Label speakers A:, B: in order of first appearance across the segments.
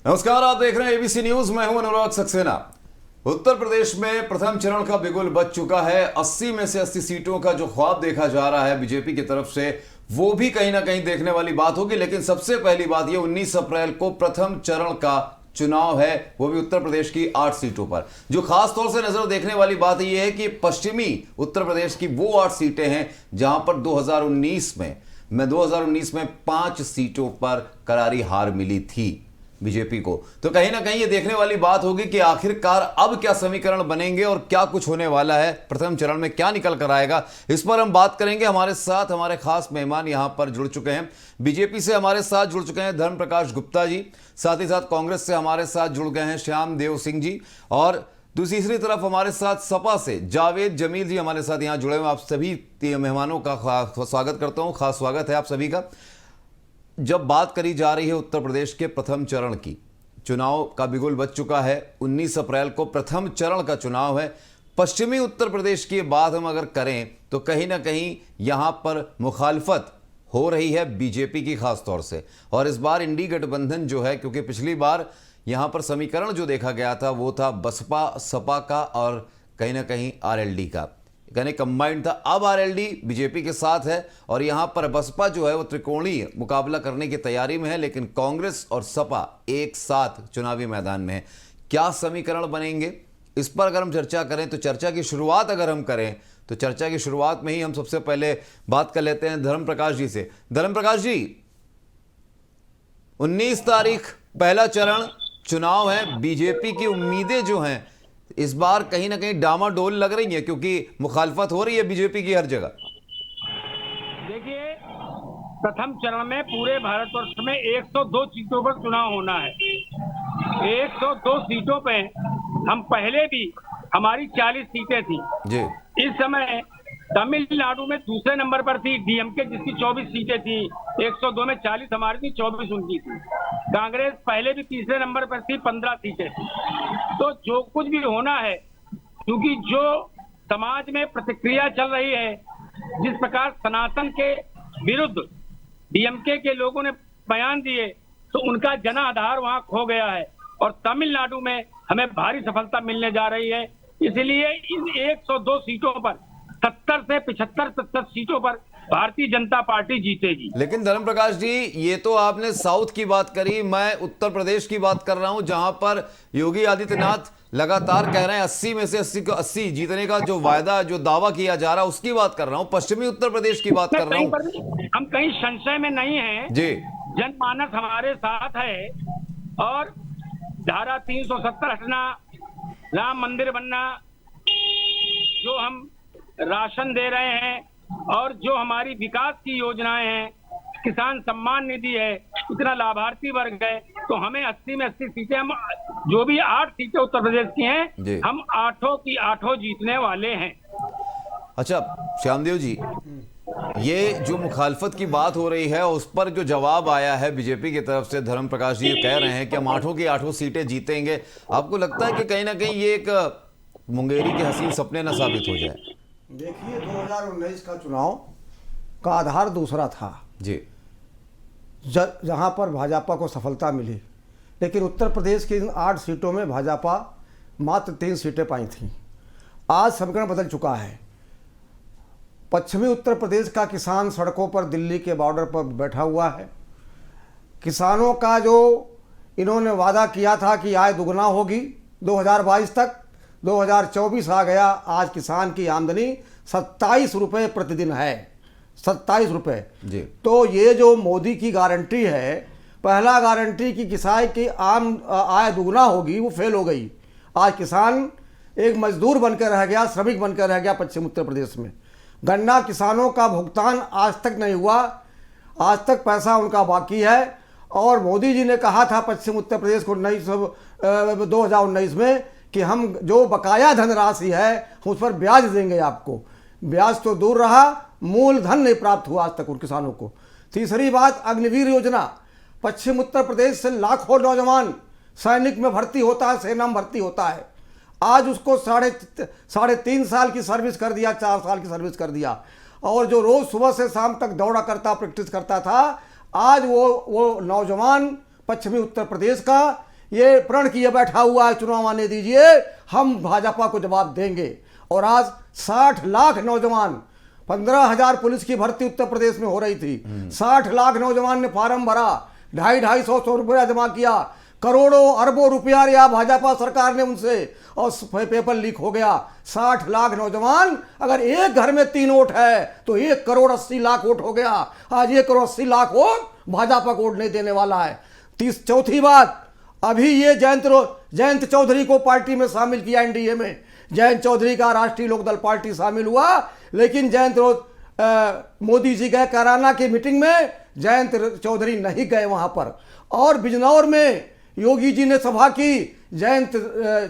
A: नमस्कार, आप देख रहे हैं एबीसी न्यूज। मैं हूं अनुराग सक्सेना। उत्तर प्रदेश में प्रथम चरण का बिगुल बज चुका है। 80 में से 80 सीटों का जो ख्वाब देखा जा रहा है बीजेपी की तरफ से, वो भी कहीं ना कहीं देखने वाली बात होगी। लेकिन सबसे पहली बात ये 19 अप्रैल को प्रथम चरण का चुनाव है, वो भी उत्तर प्रदेश की 8 सीटों पर। जो खास तौर से नजर देखने वाली बात यह है कि पश्चिमी उत्तर प्रदेश की वो 8 सीटें हैं जहां पर 2019 में 5 सीटों पर करारी हार मिली थी बीजेपी को। तो कहीं ना कहीं ये देखने वाली बात होगी कि आखिरकार अब क्या समीकरण बनेंगे और क्या कुछ होने वाला है, प्रथम चरण में क्या निकल कर आएगा, इस पर हम बात करेंगे। हमारे साथ हमारे खास मेहमान यहां पर जुड़ चुके हैं। बीजेपी से हमारे साथ जुड़ चुके हैं धर्म प्रकाश गुप्ता जी, साथ ही साथ कांग्रेस से हमारे साथ जुड़ गए हैं श्याम देव सिंह जी, और दूसरी तरफ हमारे साथ सपा से जावेद जमील जी हमारे साथ यहां जुड़े हुए। आप सभी मेहमानों का स्वागत करता हूं, खास स्वागत है आप सभी का। जब बात करी जा रही है उत्तर प्रदेश के प्रथम चरण की, चुनाव का बिगुल बज चुका है। 19 अप्रैल को प्रथम चरण का चुनाव है। पश्चिमी उत्तर प्रदेश की बात हम अगर करें तो कहीं ना कहीं यहां पर मुखालफत हो रही है बीजेपी की खास तौर से। और इस बार इंडी गठबंधन जो है, क्योंकि पिछली बार यहां पर समीकरण जो देखा गया था वो था बसपा सपा का और कहीं ना कहीं आरएलडी का, यानी कंबाइंड था। अब आरएलडी बीजेपी के साथ है और यहां पर बसपा जो है वो त्रिकोणीय मुकाबला करने की तैयारी में है, लेकिन कांग्रेस और सपा एक साथ चुनावी मैदान में है। क्या समीकरण बनेंगे, इस पर अगर हम चर्चा करें तो चर्चा की शुरुआत अगर हम करें तो चर्चा की शुरुआत में ही हम सबसे पहले बात कर लेते हैं धर्म प्रकाश जी से। धर्म प्रकाश जी, 19 तारीख पहला चरण चुनाव है। बीजेपी की उम्मीदें जो हैं इस बार कहीं ना कहीं डामाडोल लग रही है, क्योंकि मुखालफत हो रही है बीजेपी की हर जगह।
B: देखिए, प्रथम चरण में पूरे भारतवर्ष में 102 सीटों पर चुनाव होना है। 102 सीटों पे हम पहले भी, हमारी 40 सीटें थी
A: जी।
B: इस समय तमिलनाडु में दूसरे नंबर पर थी डीएमके, जिसकी 24 सीटें थी। 102 में 40 हमारी थी, 24 उनकी थी। कांग्रेस पहले भी तीसरे नंबर पर थी, 15 सीटें थी। तो जो कुछ भी होना है, क्योंकि जो समाज में प्रतिक्रिया चल रही है, जिस प्रकार सनातन के विरुद्ध डीएमके के लोगों ने बयान दिए, तो उनका जनाधार वहां खो गया है और तमिलनाडु में हमें भारी सफलता मिलने जा रही है। इसलिए इन 102 सीटों पर 70 से 75 सीटों पर भारतीय जनता पार्टी जीतेगी।
A: लेकिन धर्म प्रकाश जी, ये तो आपने साउथ की बात करी, मैं उत्तर प्रदेश की बात कर रहा हूं, जहां पर योगी आदित्यनाथ लगातार कह रहे हैं 80 में से 80 को 80 जीतने का जो वायदा, जो दावा किया जा रहा है, उसकी बात कर रहा हूं। पश्चिमी उत्तर प्रदेश की बात कर रहा हूं।
B: हम कहीं संशय में नहीं है
A: जी।
B: जनमानस हमारे साथ है और धारा 370 हटना, राम मंदिर बनना, जो हम राशन दे रहे हैं और जो हमारी विकास की योजनाएं हैं, किसान सम्मान निधि है, इतना लाभार्थी वर्ग है, तो हमें 80 में 80 सीटें, हम जो भी 8 सीटें उत्तर प्रदेश की हैं, हम 8 की 8 जीतने वाले हैं।
A: अच्छा श्यामदेव जी, ये जो मुखालफत की बात हो रही है उस पर जो जवाब आया है बीजेपी की तरफ से, धर्म प्रकाश जी कह रहे हैं कि हम 8 की 8 सीटें जीतेंगे। आपको लगता है कि कहीं ना कहीं ये एक मुंगेरी के हसीन सपने न साबित हो जाए?
C: देखिए, 2019 का चुनाव का आधार दूसरा था
A: जी,
C: जहां पर भाजपा को सफलता मिली, लेकिन उत्तर प्रदेश की इन 8 सीटों में भाजपा मात्र 3 सीटें पाई थीं। आज समीकरण बदल चुका है। पश्चिमी उत्तर प्रदेश का किसान सड़कों पर दिल्ली के बॉर्डर पर बैठा हुआ है। किसानों का जो इन्होंने वादा किया था कि आय दुगना होगी 2022 तक, 2024 आ गया, आज किसान की आमदनी 27 रुपये प्रतिदिन है, 27 रुपये जी। तो ये जो मोदी की गारंटी है, पहला गारंटी कि किसान की आम आय दुगना होगी, वो फेल हो गई। आज किसान एक मजदूर बनकर रह गया, श्रमिक बनकर रह गया पश्चिम उत्तर प्रदेश में। गन्ना किसानों का भुगतान आज तक नहीं हुआ, आज तक पैसा उनका बाकी है। और मोदी जी ने कहा था पश्चिम उत्तर प्रदेश को 2019 में कि हम जो बकाया धनराशि है उस पर ब्याज देंगे आपको। ब्याज तो दूर रहा, मूलधन नहीं प्राप्त हुआ आज तक उन किसानों को। तीसरी बात, अग्निवीर योजना, पश्चिम उत्तर प्रदेश से लाखों नौजवान सैनिक में भर्ती होता है, सेना में भर्ती होता है। आज उसको साढ़े 3 साल की सर्विस कर दिया, 4 साल की सर्विस कर दिया। और जो रोज सुबह से शाम तक दौड़ा करता, प्रैक्टिस करता था, आज वो नौजवान पश्चिमी उत्तर प्रदेश का ये प्रण किए बैठा हुआ है चुनाव आने दीजिए, हम भाजपा को जवाब देंगे। और आज 60 लाख नौजवान, 15,000 पुलिस की भर्ती उत्तर प्रदेश में हो रही थी, 60 लाख नौजवान ने फार्म भरा, 250-250 रुपया जमा किया, करोड़ों अरबों रुपया लिया भाजपा सरकार ने उनसे, और पेपर लीक हो गया। 60 लाख नौजवान, अगर एक घर में 3 वोट है तो 1 करोड़ 80 लाख वोट हो गया। आज 1 करोड़ 80 लाख वोट भाजपा को वोट नहीं देने वाला है। चौथी बात, अभी ये जयंत चौधरी को पार्टी में शामिल किया एनडीए में। जयंत चौधरी का राष्ट्रीय लोकदल पार्टी शामिल हुआ, लेकिन मोदी जी गए कैराना की मीटिंग में, जयंत चौधरी नहीं गए वहां पर। और बिजनौर में योगी जी ने सभा की, जयंत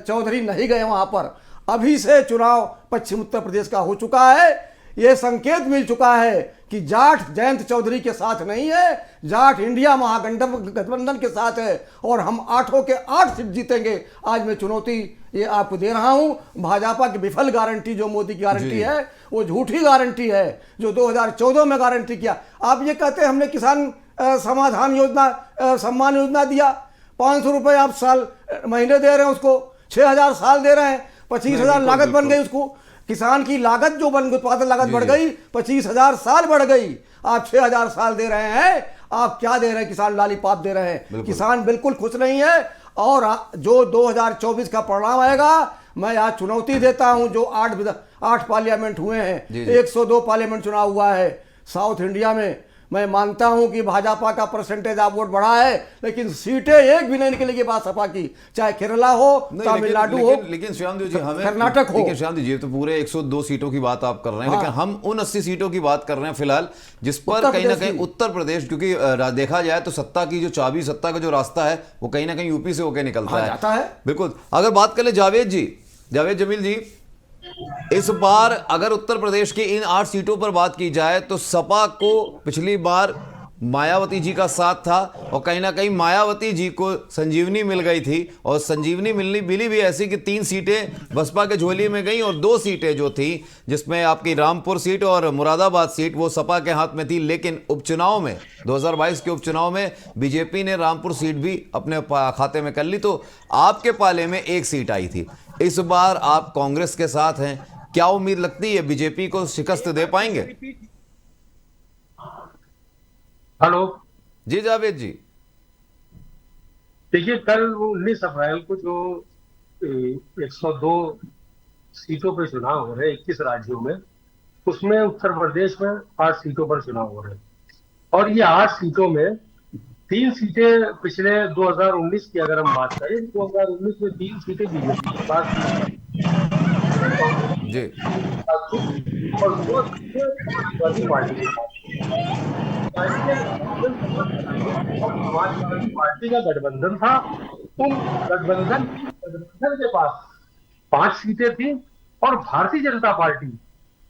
C: चौधरी नहीं गए वहां पर। अभी से चुनाव पश्चिम उत्तर प्रदेश का हो चुका है। यह संकेत मिल चुका है कि जाट जयंत चौधरी के साथ नहीं है, जाट इंडिया महागठबंधन के साथ है, और हम 8 के 8 सीट जीतेंगे। आज मैं चुनौती ये आपको दे रहा हूं। भाजपा की विफल गारंटी जो मोदी की गारंटी है, वो झूठी गारंटी है जो 2014 में गारंटी किया। आप ये कहते हैं हमने किसान समाधान योजना, सम्मान योजना दिया, 500 रुपए आप साल महीने दे रहे हैं उसको, 6,000 साल दे रहे हैं, 25,000 लागत बन गई उसको। किसान की लागत जो उत्पादन लागत बढ़ गई, 25,000 साल बढ़ गई। आप 6,000 साल दे रहे हैं, आप क्या दे रहे हैं? किसान लॉलीपॉप दे रहे हैं। किसान बिल्कुल खुश नहीं है। और जो 2024 का परिणाम आएगा, मैं आज चुनौती देता हूं, जो 8 पार्लियामेंट हुए हैं, 102 पार्लियामेंट चुनाव हुआ है साउथ इंडिया में। मैं मानता हूं कि भाजपा का परसेंटेज आप वोट बढ़ा है, लेकिन सीटें एक भी नहीं निकलेगी सपा की, चाहे केरला हो, तमिलनाडु हो,
A: लेकिन श्याम देव जी, हमें
C: कर्नाटक हो।
A: लेकिन श्याम देव जी, तो पूरे 102 सीटों की बात आप कर रहे हैं, लेकिन हम उन 80 सीटों की बात कर रहे हैं फिलहाल, जिस पर कहीं ना कहीं उत्तर प्रदेश, क्योंकि देखा जाए तो सत्ता की जो चाबी, सत्ता का जो रास्ता है, वो कहीं ना कहीं यूपी से होकर निकलता है। बिल्कुल। अगर बात करें जावेद जमील जी, इस बार अगर उत्तर प्रदेश की इन 8 सीटों पर बात की जाए तो सपा को पिछली बार मायावती जी का साथ था, और कहीं ना कहीं मायावती जी को संजीवनी मिल गई थी, और संजीवनी मिली भी ऐसी कि 3 सीटें बसपा के झोली में गई, और 2 सीटें जो थी, जिसमें आपकी रामपुर सीट और मुरादाबाद सीट, वो सपा के हाथ में थी। लेकिन उपचुनाव में, 2022 के उपचुनाव में बीजेपी ने रामपुर सीट भी अपने खाते में कर ली, तो आपके पाले में 1 सीट आई थी। इस बार आप कांग्रेस के साथ हैं, क्या उम्मीद लगती है बीजेपी को शिकस्त दे पाएंगे?
D: हेलो
A: जी जावेद जी।
D: देखिए, कल 19 अप्रैल को जो 102 सीटों पर चुनाव हो रहे हैं 21 राज्यों में, उसमें उत्तर प्रदेश में 8 सीटों पर चुनाव हो रहे हैं। और ये 8 सीटों में 3 सीटें पिछले 2019 की अगर हम बात करें, 2019 में 3 सीटें बीजेपी की पास
A: जी,
D: और 2 सीटें समाजवादी पार्टी के पास। समाजवादी पार्टी का गठबंधन था, उन गठबंधन के पास 5 सीटें थी, और भारतीय जनता पार्टी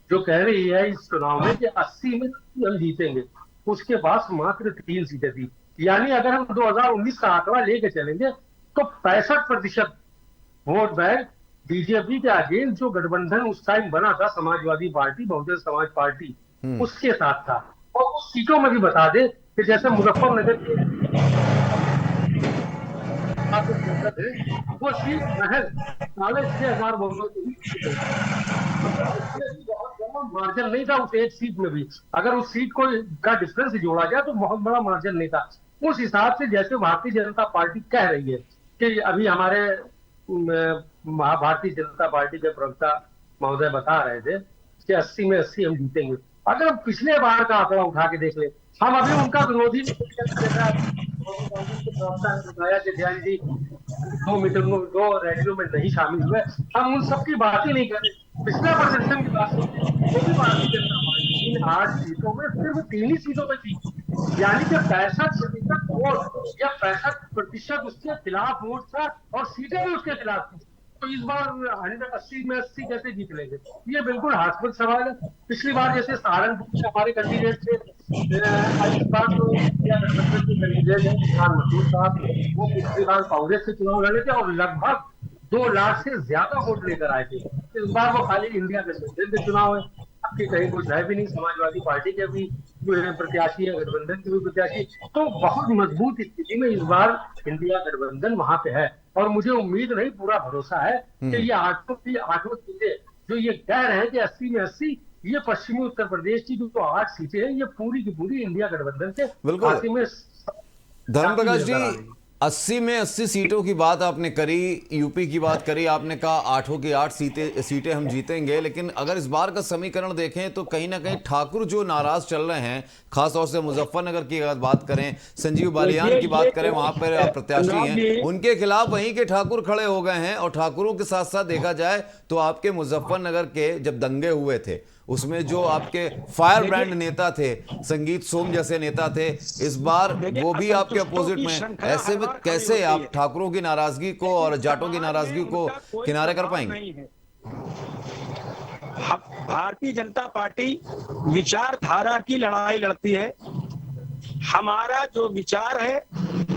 D: जो कह रही है इस चुनाव में कि 80 में हम जीतेंगे, उसके पास मात्र 3 सीटें थी। यानी अगर हम 2019 का आंकड़ा लेके चलेंगे तो 65% वोट बैंक बीजेपी के अगेंस्ट जो गठबंधन उस टाइम बना था, समाजवादी पार्टी, बहुजन समाज पार्टी, उसके साथ था। और उस सीटों में भी बता दे कि जैसे मुजफ्फरनगर के वो सीट महज 6,500 वोटों से मार्जिन नहीं था उस एक सीट में भी। अगर उस सीट को का डिफरेंस जोड़ा जाए तो बहुत बड़ा मार्जिन नहीं था। उस हिसाब से जैसे भारतीय जनता पार्टी कह रही है कि अभी हमारे भारतीय जनता पार्टी के प्रवक्ता महोदय बता रहे थे कि 80 में 80 हम जीतेंगे। अगर हम पिछले बार का आंकड़ा उठा के देख ले, हम अभी उनका विरोधी बताया कि ध्यान जी 2 मीटिंग 2 रैलियों में नहीं शामिल हुए, हम उन सबकी बात ही नहीं करें, पिछले प्रदर्शन की बात भारतीय जनता पार्टी इन 8 सीटों में सिर्फ 3 ही सीटों में थी। यानी कि 65% वोट या 65% उसके खिलाफ वोट था, और सीटें भी उसके खिलाफ थी। तो इस बार 80 में 80 कैसे जीत लेंगे? ये बिल्कुल हास्यास्पद सवाल है। पिछली बार जैसे सहारनपुर से हमारे कैंडिडेट थे, वो पिछली बार कांग्रेस से चुनाव लड़े थे और लगभग 2 लाख से ज्यादा वोट लेकर आए थे। इस बार वो खाली इंडिया गठबंधन के चुनाव है। आपकी कहीं कुछ है भी नहीं, समाजवादी पार्टी के भी जो है प्रत्याशी है, गठबंधन के भी प्रत्याशी, तो बहुत मजबूत स्थिति में इस बार इंडिया गठबंधन वहां पे है। और मुझे उम्मीद नहीं, पूरा भरोसा है कि ये आठों सीटें जो ये कह रहे हैं कि 80 में 80, ये पश्चिमी उत्तर प्रदेश की जो 8 सीटें हैं, ये पूरी की पूरी इंडिया गठबंधन के
A: बिल्कुल।
D: खाते में
A: धर्मप्रकाश जी,
D: नजर आ रही है।
A: 80 में 80 सीटों की बात आपने करी, यूपी की बात करी, आपने कहा 8 की 8 सीटें हम जीतेंगे, लेकिन अगर इस बार का समीकरण देखें तो कहीं ना कहीं ठाकुर जो नाराज चल रहे हैं, खासतौर से मुजफ्फरनगर की अगर बात करें, संजीव बालियान की बात करें, वहां पर प्रत्याशी हैं, उनके खिलाफ वहीं के ठाकुर खड़े हो गए हैं। और ठाकुरों के साथ साथ देखा जाए तो आपके मुजफ्फरनगर के जब दंगे हुए थे, उसमें जो आपके फायर ब्रांड नेता थे, संगीत सोम जैसे नेता थे, इस बार वो भी आपके अपोजिट में। ऐसे में कैसे आप ठाकुरों की नाराजगी को और जाटों की नाराजगी को किनारे कर पाएंगे?
B: भारतीय जनता पार्टी विचारधारा की लड़ाई लड़ती है। हमारा जो विचार है,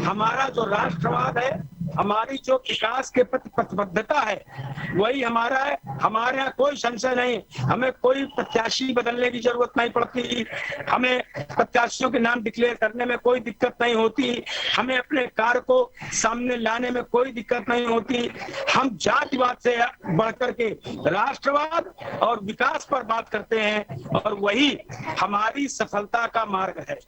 B: हमारा जो राष्ट्रवाद है, हमारी जो विकास के प्रति प्रतिबद्धता है, वही हमारा है। हमारे यहाँ कोई संशय नहीं, हमें कोई प्रत्याशी बदलने की जरूरत नहीं पड़ती, हमें प्रत्याशियों के नाम डिक्लेयर करने में कोई दिक्कत नहीं होती, हमें अपने कार्य को सामने लाने में कोई दिक्कत नहीं होती। हम जातिवाद से बढ़कर के राष्ट्रवाद और विकास पर बात करते हैं, और वही हमारी सफलता का मार्ग है।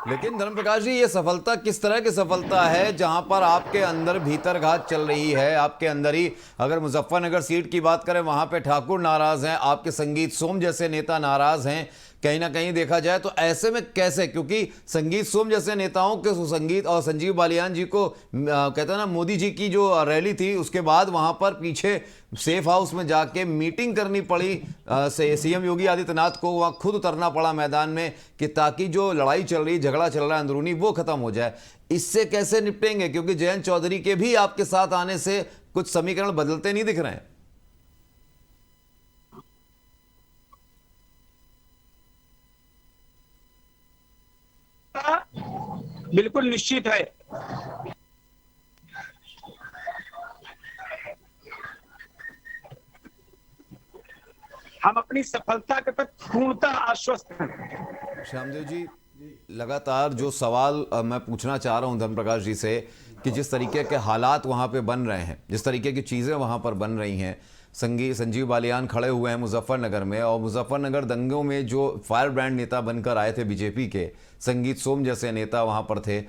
A: लेकिन धर्मप्रकाश जी, ये सफलता किस तरह की सफलता है जहां पर आपके अंदर भीतरघात चल रही है? आपके अंदर ही अगर मुजफ्फरनगर सीट की बात करें, वहां पे ठाकुर नाराज हैं, आपके संगीत सोम जैसे नेता नाराज हैं, कहीं ना कहीं देखा जाए तो ऐसे में कैसे? क्योंकि संगीत सोम जैसे नेताओं के संगीत और संजीव बालियान जी को कहते हैं ना, मोदी जी की जो रैली थी उसके बाद वहां पर पीछे सेफ हाउस में जाके मीटिंग करनी पड़ी, सीएम योगी आदित्यनाथ को वहां खुद उतरना पड़ा मैदान में, कि ताकि जो लड़ाई चल रही, झगड़ा चल रहा है अंदरूनी, वो खत्म हो जाए। इससे कैसे निपटेंगे? क्योंकि जयंत चौधरी के भी आपके साथ आने से कुछ समीकरण बदलते नहीं दिख रहे हैं।
B: बिल्कुल निश्चित है। हम अपनी सफलता के प्रति पूर्णतः आश्वस्त हैं।
A: श्यामदेव जी, लगातार जो सवाल मैं पूछना चाह रहा हूं धर्मप्रकाश जी से, कि जिस तरीके के हालात वहां पे बन रहे हैं, जिस तरीके की चीज़ें वहां पर बन रही हैं, संजीव बालियान खड़े हुए हैं मुजफ्फरनगर में, और मुजफ्फरनगर दंगों में जो फायर ब्रांड नेता बनकर आए थे बीजेपी के, संगीत सोम जैसे नेता वहां पर थे,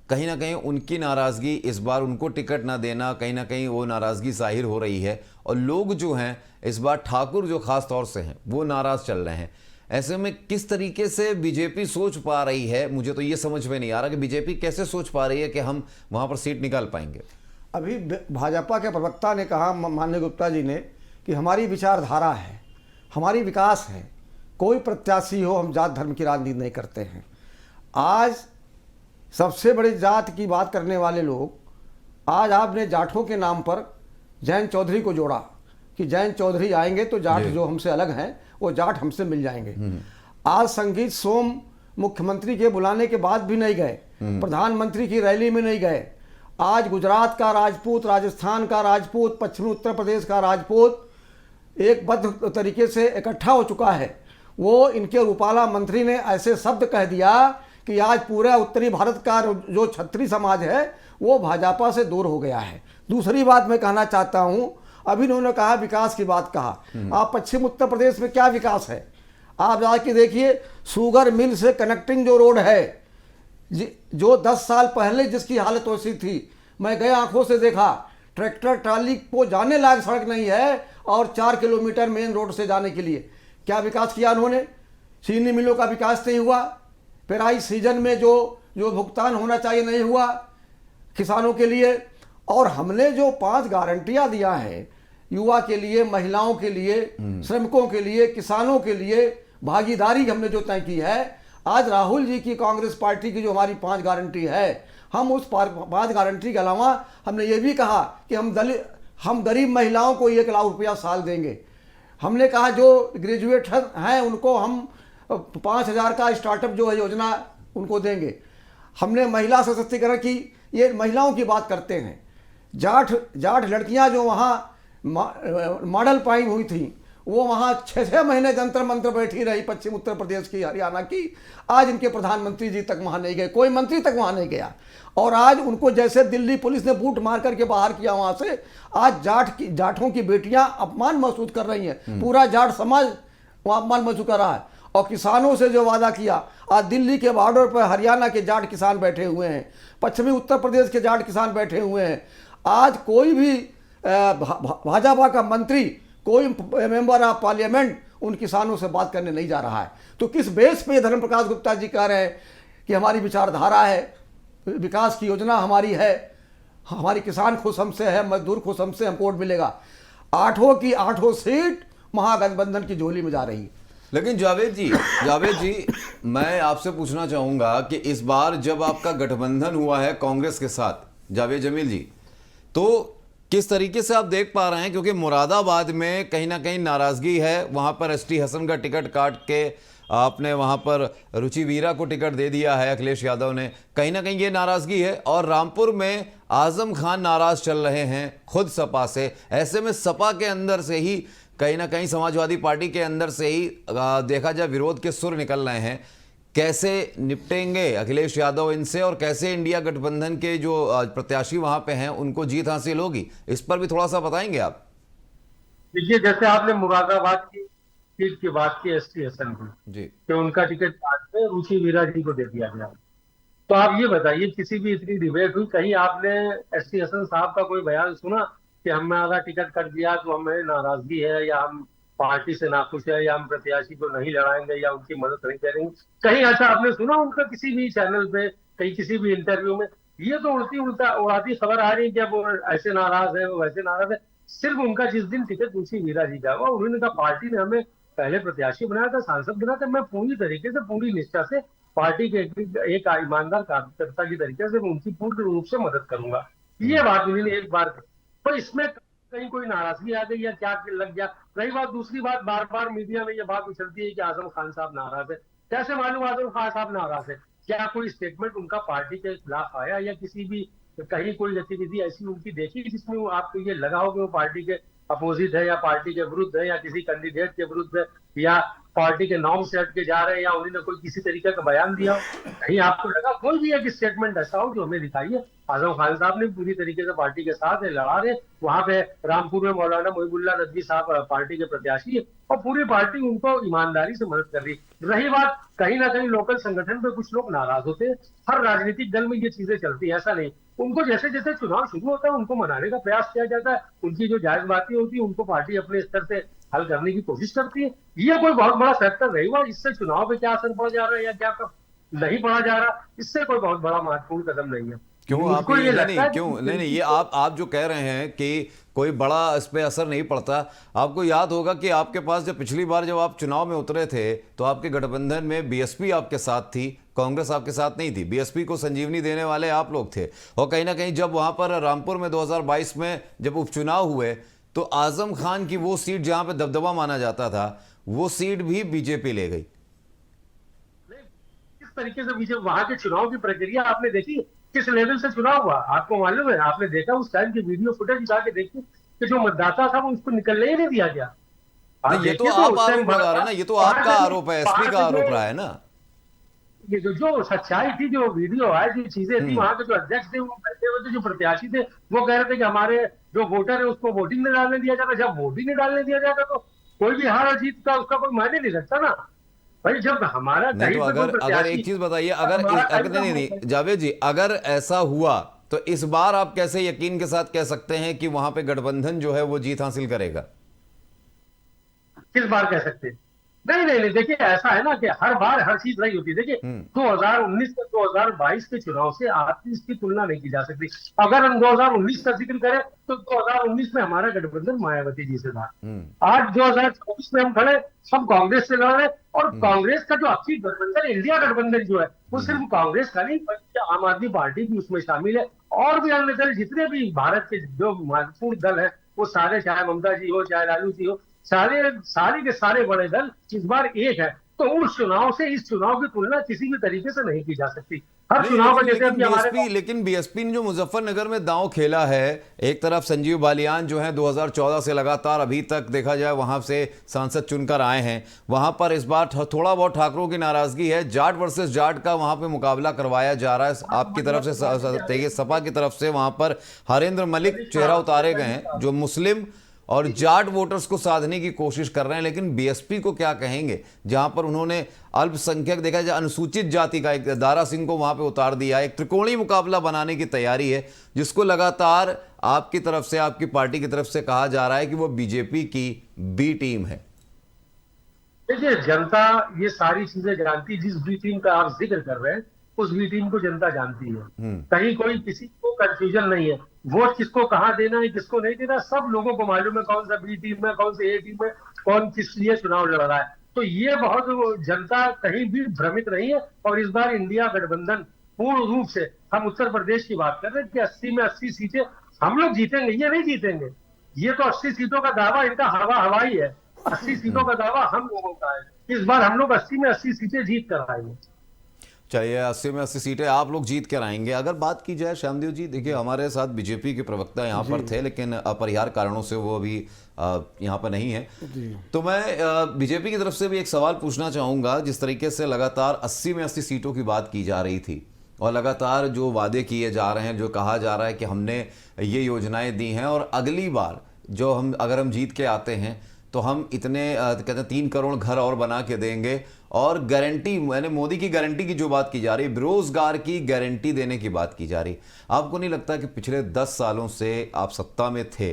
A: कहीं ना कहीं उनकी नाराज़गी, इस बार उनको टिकट ना देना, कहीं ना कहीं वो नाराज़गी जाहिर हो रही है। और लोग जो हैं इस बार ठाकुर जो खास तौर से हैं वो नाराज़ चल रहे हैं। ऐसे में किस तरीके से बीजेपी सोच पा रही है? मुझे तो ये समझ में नहीं आ रहा कि बीजेपी कैसे सोच पा रही है कि हम वहाँ पर सीट निकाल पाएंगे।
C: अभी भाजपा के प्रवक्ता ने कहा, माननीय गुप्ता जी ने, कि हमारी विचारधारा है, हमारी विकास है, कोई प्रत्याशी हो, हम जात धर्म की राजनीति नहीं करते हैं। आज सबसे बड़ी जात की बात करने वाले लोग, आज आपने जाटों के नाम पर जयंत चौधरी को जोड़ा कि जयंत चौधरी आएंगे तो जाट जो हमसे अलग हैं वो जाट हमसे मिल जाएंगे। आज संगीत सोम मुख्यमंत्री के बुलाने के बाद भी नहीं गए, प्रधानमंत्री की रैली में नहीं गए। आज गुजरात का राजपूत, राजस्थान का राजपूत, पश्चिमी उत्तर प्रदेश का राजपूत एक बद्ध तरीके से इकट्ठा हो चुका है। वो इनके रूपाला मंत्री ने ऐसे शब्द कह दिया कि आज पूरा उत्तरी भारत का जो क्षत्रिय समाज है वो भाजपा से दूर हो गया है। दूसरी बात मैं कहना चाहता हूं, अभी उन्होंने कहा विकास की बात कहा, आप पश्चिम उत्तर प्रदेश में क्या विकास है? आप जाके देखिए, शुगर मिल से कनेक्टिंग जो रोड है, जो 10 साल पहले जिसकी हालत वैसी थी, मैं गए आंखों से देखा, ट्रैक्टर ट्राली को जाने लायक सड़क नहीं है, और 4 किलोमीटर मेन रोड से जाने के लिए क्या विकास किया उन्होंने? चीनी मिलों का विकास नहीं हुआ, पेराई सीजन में जो भुगतान होना चाहिए नहीं हुआ किसानों के लिए, और हमने जो 5 गारंटियां दिया है युवा के लिए, महिलाओं के लिए, श्रमिकों के लिए, किसानों के लिए, भागीदारी हमने जो तय की है। आज राहुल जी की कांग्रेस पार्टी की जो हमारी 5 गारंटी है, हम उस 5 गारंटी के अलावा हमने ये भी कहा कि हम गरीब महिलाओं को 1 लाख रुपया साल देंगे। हमने कहा जो ग्रेजुएट हैं उनको हम 5,000 का स्टार्टअप जो है योजना उनको देंगे। हमने महिला सशक्तिकरण की, ये महिलाओं की बात करते हैं। जाट लड़कियां जो वहाँ मॉडल पाई हुई थी, वो वहाँ 6-6 महीने जंतर मंत्र बैठी रही, पश्चिम उत्तर प्रदेश की, हरियाणा की। आज इनके प्रधानमंत्री जी तक वहाँ नहीं गए, कोई मंत्री तक वहाँ नहीं गया। और आज उनको जैसे दिल्ली पुलिस ने बूट मार करके बाहर किया वहाँ से, आज जाठों की बेटियां अपमान महसूस कर रही हैं, पूरा जाट समाज वहाँ अपमान महसूस कर रहा है। और किसानों से जो वादा किया, आज दिल्ली के बॉर्डर पर हरियाणा के जाट किसान बैठे हुए हैं, पश्चिमी उत्तर प्रदेश के जाट किसान बैठे हुए हैं। आज कोई भी भाजपा का मंत्री, कोई मेंबर ऑफ पार्लियामेंट उन किसानों से बात करने नहीं जा रहा है। तो किस बेस पे धर्म प्रकाश गुप्ता जी कह रहे हैं कि हमारी विचारधारा है, विकास की योजना हमारी है, हमारी किसान खुश हमसे है, मजदूर खुश हमसे, हमको वोट मिलेगा। 8 की 8 सीट महागठबंधन की झोली में जा रही है।
A: लेकिन जावेद जी, मैं आपसे पूछना चाहूंगा कि इस बार जब आपका गठबंधन हुआ है कांग्रेस के साथ, जावेद जमील जी, तो किस तरीके से आप देख पा रहे हैं? क्योंकि मुरादाबाद में कहीं ना कहीं नाराजगी है, वहां पर एसटी हसन का टिकट काट के आपने वहां पर रुचि वीरा को टिकट दे दिया है अखिलेश यादव ने, कहीं ना कहीं ये नाराजगी है। और रामपुर में आजम खान नाराज चल रहे हैं खुद सपा से। ऐसे में सपा के अंदर से ही कहीं ना कहीं समाजवादी पार्टी के अंदर से ही देखा जाए विरोध के सुर निकल रहे हैं। कैसे निपटेंगे अखिलेश यादव इनसे, और कैसे इंडिया गठबंधन के जो प्रत्याशी वहां पे हैं उनको जीत हासिल होगी, इस पर भी थोड़ा सा बताएंगे आप?
D: देखिए, जैसे आपने मुरादाबाद की सीट की बात की, एसटी हसन की,
A: जी,
D: कि उनका टिकट काट के रुचि वीरा जी को दे दिया गया। तो आप ये बताइए, किसी भी इतनी डिबेट हुई, कहीं आपने एसटी हसन साहब का कोई बयान सुना कि हमारा टिकट कट दिया तो हमें नाराजगी है, या हम पार्टी से नाखुश है, या हम प्रत्याशी को नहीं लड़ाएंगे, या उनकी मदद नहीं करेंगे? कहीं ऐसा आपने सुना उनका किसी भी चैनल पे, कहीं किसी भी इंटरव्यू में? ये तो उड़ाती खबर आ रही है कि वो ऐसे नाराज है, वो वैसे नाराज है। सिर्फ उनका जिस दिन टिकट रुचि वीरा जी का हुआ, उन्होंने कहा पार्टी ने हमें पहले प्रत्याशी बनाया था, सांसद बनाया था, मैं पूरी तरीके से, पूरी निष्ठा से पार्टी के एक ईमानदार कार्यकर्ता की तरीके से उनकी पूर्ण रूप से मदद करूंगा। ये बात उन्होंने एक बार कही। पर इसमें कहीं कोई नाराजगी आ गई या क्या लग गया? रही बात, दूसरी बात, बार बार मीडिया में ये बात उछलती है कि आजम खान साहब नाराज है। कैसे मालूम आजम खान साहब नाराज है? क्या कोई स्टेटमेंट उनका पार्टी के खिलाफ आया, या किसी भी कहीं कोई गतिविधि ऐसी उनकी देखी जिसमें आपको ये लगा हो कि वो पार्टी के अपोजिट है, या पार्टी के विरुद्ध है, या किसी कैंडिडेट के विरुद्ध है, या पार्टी के नॉर्म से हट के जा रहे हैं, या उन्होंने कोई किसी तरीके का बयान दिया हो? कहीं आपको लगा कोई भी एक स्टेटमेंट ऐसा हो जो हमें दिखाइए? आजम खान साहब ने पूरी तरीके से पार्टी के साथ लड़ा रहे। वहां पे रामपुर में मौलाना मोहिबुल्लाह नदवी साहब पार्टी के प्रत्याशी है, और पूरी पार्टी उनको ईमानदारी से मदद कर रही। रही बात, कहीं ना कहीं लोकल संगठन पे कुछ लोग नाराज होते हैं। हर राजनीतिक दल में ये चीजें चलती है, ऐसा नहीं। उनको जैसे जैसे चुनाव शुरू होता है उनको मनाने का प्रयास किया जाता है, उनकी जो जायज बातें होती है उनको पार्टी अपने स्तर से हल करने की कोशिश करती है। ये कोई बहुत बड़ा फैक्टर नहीं हुआ, इससे चुनाव पे क्या असर पड़ जा रहा है या क्या नहीं पड़ा जा रहा, इससे कोई बहुत बड़ा महत्वपूर्ण कदम नहीं है।
A: क्यों आप नहीं, ये आप जो कह रहे हैं कि कोई बड़ा इस पे असर नहीं पड़ता, आपको याद होगा कि आपके पास जब पिछली बार जब आप चुनाव में उतरे थे तो आपके गठबंधन में बीएसपी आपके साथ थी, कांग्रेस आपके साथ नहीं थी। बीएसपी को संजीवनी देने वाले आप लोग थे, और कहीं ना कहीं जब वहां पर रामपुर में 2022 में जब उपचुनाव हुए तो आजम खान की वो सीट जहां पे दबदबा माना जाता था, वो सीट भी बीजेपी ले गई।
D: किस तरीके से बीजेपी, वहां के चुनाव की प्रक्रिया आपने देखी, किस लेवल से चुनाव हुआ आपको मालूम है? आपने देखा उस टाइम की वीडियो फुटेज निकाल के देखिए कि जो मतदाता था वो उसको निकलने ही नहीं दिया गया।
A: ये तो आप आरोप लगा रहे हैं ना, ये तो आपका आरोप है, एसपी का आरोप रहा है ना।
D: ये जो सच्चाई थी, जो वीडियो है, जो चीजें थी, वहां के जो अध्यक्ष थे, वो बैठे हुए थे, जो प्रत्याशी थे, वो कह रहे थे कि हमारे जो वोटर है उसको वोटिंग में डालने दिया जाता। जब वोटिंग में डालने दिया जाता तो कोई भी हार जीत का उसका कोई मायने नहीं रखता ना भाई। जब हमारा
A: नहीं, तो अगर एक चीज बताइए, अगर नहीं जावेद जी, अगर ऐसा हुआ तो इस बार आप कैसे यकीन के साथ कह सकते हैं कि वहां पे गठबंधन जो है वो जीत हासिल करेगा?
D: किस बार कह सकते हैं? नहीं, देखिए ऐसा है ना कि हर बार हर चीज नहीं होती। देखिए 2019 से 2022 के चुनाव से आपकी इसकी तुलना नहीं की जा सकती। अगर हम 2019 का जिक्र करें तो 2019 में हमारा गठबंधन मायावती जी से था। आज 2024 में हम खड़े, हम कांग्रेस से लड़ रहे, और कांग्रेस का जो अच्छी गठबंधन, इंडिया गठबंधन जो है, वो सिर्फ कांग्रेस का नहीं बल्कि आम आदमी पार्टी भी उसमें शामिल है, और भी अन्य दल, जितने भी भारत के जो महत्वपूर्ण दल है वो सारे, चाहे ममता जी हो, चाहे लालू जी हो, सारे के सारे बड़े दल इस बार एक है। तो उस चुनाव से इस चुनाव की तुलना किसी भी तरीके से नहीं की जा सकती। हर चुनाव में जैसे अभी हमारे
A: लेकिन बीएसपी ने जो मुजफ्फरनगर में दांव खेला है, एक तरफ संजीव बालियान जो है 2014 से लगातार अभी तक देखा जाए वहां से सांसद चुनकर आए हैं, वहां पर इस बार थोड़ा बहुत ठाकरों की नाराजगी है, जाट वर्सेस जाट का वहां पे मुकाबला करवाया जा रहा है। आपकी तरफ से सपा की तरफ से वहां पर हरेंद्र मलिक चेहरा उतारे गए हैं जो मुस्लिम और जाट वोटर्स को साधने की कोशिश कर रहे हैं। लेकिन बीएसपी को क्या कहेंगे, जहां पर उन्होंने अल्पसंख्यक देखा जाए अनुसूचित जाति का एक दारा सिंह को वहां पे उतार दिया, एक त्रिकोणीय मुकाबला बनाने की तैयारी है, जिसको लगातार आपकी तरफ से, आपकी पार्टी की तरफ से कहा जा रहा है कि वो बीजेपी की बी टीम है।
D: देखिए, जनता ये सारी चीजें जानती, जिस बी टीम का आप जिक्र कर रहे हैं उस बी टीम को जनता जानती है। कहीं कोई किसी को कंफ्यूजन नहीं है, वोट किसको कहां देना है किसको नहीं देना सब लोगों को मालूम है, कौन सा बी टीम में कौन सी ए टीम में कौन किस लिए चुनाव लड़ रहा है। तो ये बहुत जनता कहीं भी भ्रमित नहीं है। और इस बार इंडिया गठबंधन पूर्ण रूप से, हम उत्तर प्रदेश की बात कर रहे हैं कि 80 में 80 सीटें हम लोग जीतेंगे, ये नहीं जीतेंगे, ये तो 80 सीटों का दावा इनका हवाई है, 80 सीटों का दावा हम लोगों का है। इस बार हम लोग 80 में 80 सीटें जीत कर आएंगे।
A: चलिए, 80 में 80 सीटें आप लोग जीत कर आएंगे। अगर बात की जाए श्यामदेव जी, देखिए हमारे साथ बीजेपी के प्रवक्ता यहाँ पर थे, लेकिन अपरिहार्य कारणों से वो अभी यहाँ पर नहीं है। तो मैं बीजेपी की तरफ से भी एक सवाल पूछना चाहूँगा। जिस तरीके से लगातार 80 में 80 सीटों की बात की जा रही थी और लगातार जो वादे किए जा रहे हैं, जो कहा जा रहा है कि हमने ये योजनाएं दी हैं और अगली बार जो अगर हम जीत के आते हैं तो हम इतने कहते हैं 3 करोड़ घर और बना के देंगे, और गारंटी, मैंने मोदी की गारंटी की जो बात की जा रही है, बेरोजगार की गारंटी देने की बात की जा रही। आपको नहीं लगता कि पिछले 10 सालों से आप सत्ता में थे,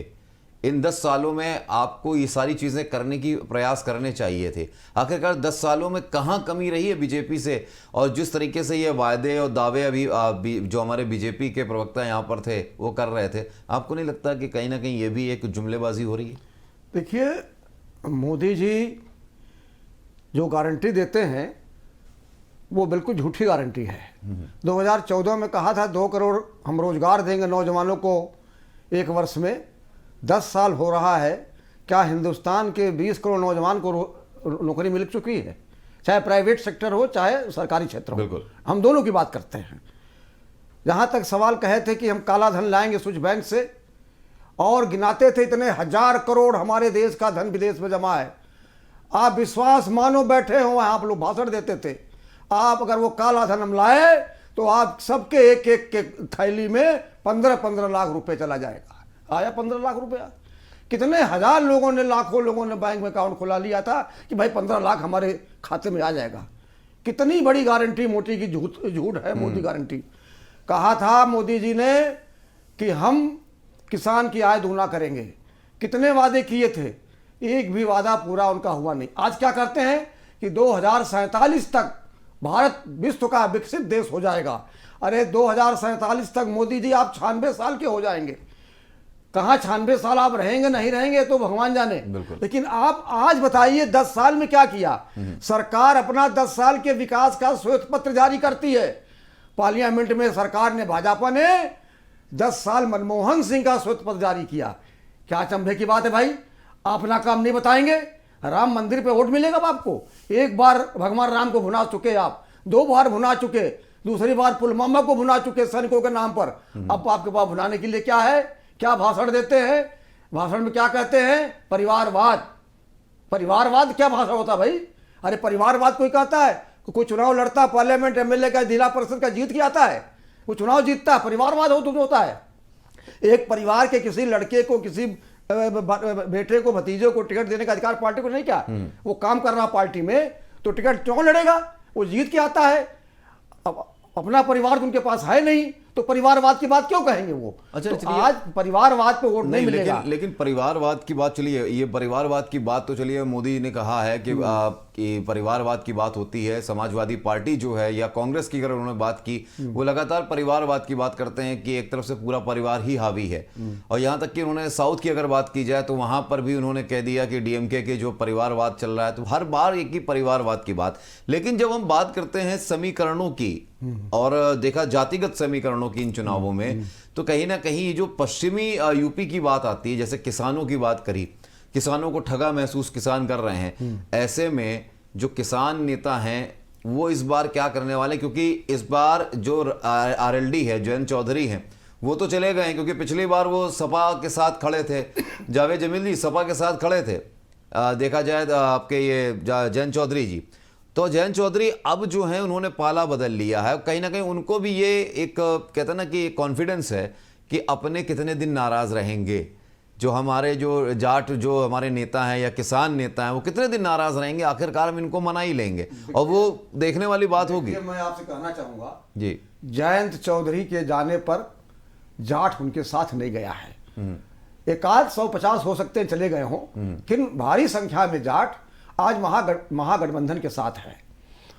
A: इन 10 सालों में आपको ये सारी चीज़ें करने की प्रयास करने चाहिए थे? आखिरकार 10 सालों में कहाँ कमी रही है बीजेपी से? और जिस तरीके से ये वायदे और दावे अभी जो हमारे बीजेपी के प्रवक्ता यहाँ पर थे वो कर रहे थे, आपको नहीं लगता कि कहीं ना कहीं ये भी एक जुमलेबाजी हो रही है?
C: देखिए, मोदी जी जो गारंटी देते हैं वो बिल्कुल झूठी गारंटी है। 2014 में कहा था 2 करोड़ हम रोजगार देंगे नौजवानों को 1 वर्ष में। 10 साल हो रहा है, क्या हिंदुस्तान के 20 करोड़ नौजवान को नौकरी मिल चुकी है? चाहे प्राइवेट सेक्टर हो चाहे सरकारी क्षेत्र हो,
A: बिल्कुल
C: हम दोनों की बात करते हैं। जहाँ तक सवाल कहे थे कि हम काला धन लाएंगे स्विच बैंक से, और गिनाते थे इतने 1000 करोड़ हमारे देश का धन विदेश में जमा है। आप विश्वास मानो बैठे हो वहाँ, आप लोग भाषण देते थे, आप अगर वो काला धन हम लाए तो आप सबके एक एक के थैली में 15-15 लाख रुपए चला जाएगा। आया 15 लाख रुपया? कितने हजार लोगों ने, लाखों लोगों ने बैंक में अकाउंट खुला लिया था कि भाई 15 लाख हमारे खाते में आ जाएगा। कितनी बड़ी गारंटी मोदी की झूठ है। मोदी गारंटी कहा था मोदी जी ने कि हम किसान की आय दुगना करेंगे, कितने वादे किए थे, एक भी वादा पूरा उनका हुआ नहीं। आज क्या करते हैं कि 2047 तक भारत विश्व का विकसित देश हो जाएगा। अरे 2047 तक मोदी जी आप 96 साल के हो जाएंगे। कहाँ 96 साल आप रहेंगे नहीं रहेंगे तो भगवान जाने, लेकिन आप आज बताइए 10 साल में क्या किया। सरकार अपना 10 साल के विकास का श्वेत पत्र जारी करती है। पार्लियामेंट में सरकार ने, भाजपा ने 10 साल मनमोहन सिंह का श्वेत पत्र जारी किया। क्या अचंभे की बात है भाई, आप अपना काम नहीं बताएंगे? राम मंदिर पे वोट मिलेगा आपको? एक बार भगवान राम को भुना चुके आप, 2 बार भुना चुके, दूसरी बार पुलवामा को भुना चुके सैनिकों के नाम पर। अब आपके पास भुनाने के लिए क्या है? क्या भाषण देते हैं? भाषण में क्या कहते हैं? परिवारवाद। परिवारवाद क्या भाषा होता भाई? अरे परिवारवाद कोई कहता है? कोई चुनाव लड़ता है, पार्लियामेंट एमएलए का, जिला परिषद का जीत के आता है, वो चुनाव जीतता है, परिवारवाद होता है। एक परिवार के किसी लड़के को, किसी बेटे को, भतीजे को टिकट देने का अधिकार पार्टी को नहीं? क्या वो काम कर रहा पार्टी में तो टिकट क्यों लड़ेगा? वो जीत के आता है। अब अपना परिवार उनके पास है नहीं तो परिवारवाद की बात क्यों कहेंगे वो? अच्छा, तो आज परिवारवाद पे वोट नहीं मिलेगा।
A: लेकिन परिवारवाद की बात, चलिए ये परिवारवाद की बात तो चलिए मोदी ने कहा है कि परिवारवाद की बात होती है। समाजवादी पार्टी जो है या कांग्रेस की अगर उन्होंने बात की, वो लगातार परिवारवाद की बात करते हैं कि एक तरफ से पूरा परिवार ही हावी है। और यहाँ तक कि उन्होंने साउथ की अगर बात की जाए तो वहां पर भी उन्होंने कह दिया कि डीएमके के जो परिवारवाद चल रहा है, तो हर बार एक ही परिवारवाद की बात। लेकिन जब हम बात करते हैं समीकरणों की और देखा जातिगत समीकरणों की इन चुनावों में, तो कहीं ना कहीं जो पश्चिमी यूपी की बात आती है, जैसे किसानों की बात करी, किसानों को ठगा महसूस किसान कर रहे हैं। ऐसे में जो किसान नेता हैं वो इस बार क्या करने वाले, क्योंकि इस बार जो आरएलडी है, जयंत चौधरी हैं, वो तो चले गए हैं, क्योंकि पिछली बार वो सपा के साथ खड़े थे, जावेद जमील जी सपा के साथ खड़े थे, देखा जाए आपके ये जयंत चौधरी जी। तो जयंत चौधरी अब जो है उन्होंने पाला बदल लिया है, कहीं ना कहीं उनको भी ये एक कहते हैं ना कि कॉन्फिडेंस है कि अपने कितने दिन नाराज रहेंगे, जो हमारे जो जाट जो हमारे नेता हैं या किसान नेता हैं वो कितने दिन नाराज रहेंगे, आखिरकार हम इनको मना ही लेंगे, और वो देखने वाली बात होगी।
C: मैं आपसे कहना चाहूंगा
A: जी,
C: जयंत चौधरी के जाने पर जाट उनके साथ नहीं गया है। एक आध 150 हो सकते हैं चले गए हों, लेकिन भारी संख्या में जाट आज महागठबंधन के साथ है,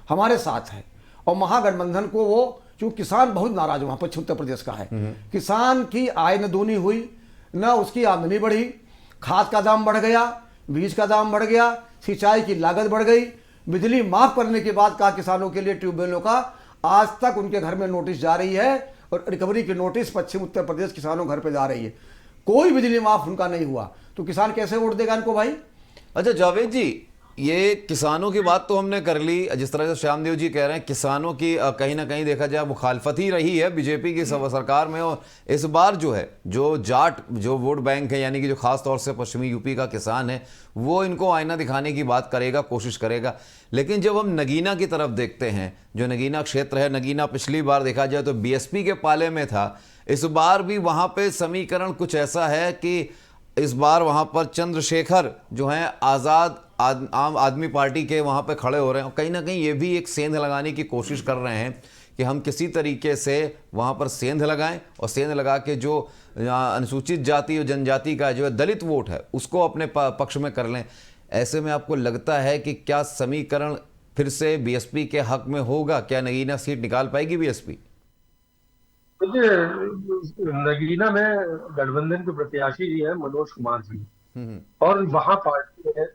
C: हमारे साथ है। और महागठबंधन को वो, क्योंकि किसान बहुत नाराज वहां पश्चिम उत्तर प्रदेश का है, किसान की आय न दूनी हुई न उसकी आमदनी बढ़ी, खाद का दाम बढ़ गया, बीज का दाम बढ़ गया, सिंचाई की लागत बढ़ गई, बिजली माफ करने के बाद का किसानों के लिए ट्यूबवेलों का आज तक उनके घर में नोटिस जा रही है, और रिकवरी की नोटिस पश्चिम उत्तर प्रदेश किसानों घर पे जा रही है। कोई बिजली माफ उनका नहीं हुआ, तो किसान कैसे वोट देगा इनको भाई?
A: अच्छा जावेद जी, ये किसानों की बात तो हमने कर ली, जिस तरह से श्यामदेव जी कह रहे हैं किसानों की कहीं ना कहीं देखा जाए मुखालफत ही रही है बीजेपी की सरकार में, और इस बार जो है जो जाट जो वोट बैंक है, यानी कि जो खास तौर से पश्चिमी यूपी का किसान है, वो इनको आईना दिखाने की बात करेगा, कोशिश करेगा। लेकिन जब हम नगीना की तरफ देखते हैं, जो नगीना क्षेत्र है, नगीना पिछली बार देखा जाए तो बीएसपी के पाले में था, इस बार भी वहाँ पे समीकरण कुछ ऐसा है कि इस बार वहाँ पर चंद्रशेखर जो हैं आज़ाद आम आदमी पार्टी के वहाँ पे खड़े हो रहे हैं, और कहीं ना कहीं ये भी एक सेंध लगाने की कोशिश कर रहे हैं कि हम किसी तरीके से वहाँ पर सेंध लगाएं, और सेंध लगा के जो अनुसूचित जाति और जनजाति का जो है दलित वोट है उसको अपने पक्ष में कर लें। ऐसे में आपको लगता है कि क्या समीकरण फिर से बीएसपी के हक में होगा? क्या नगीना सीट निकाल पाएगी बीएसपी?
D: देखिए, नगीना में गठबंधन के प्रत्याशी जी है मनोज कुमार जी, और वहां पार्टी ने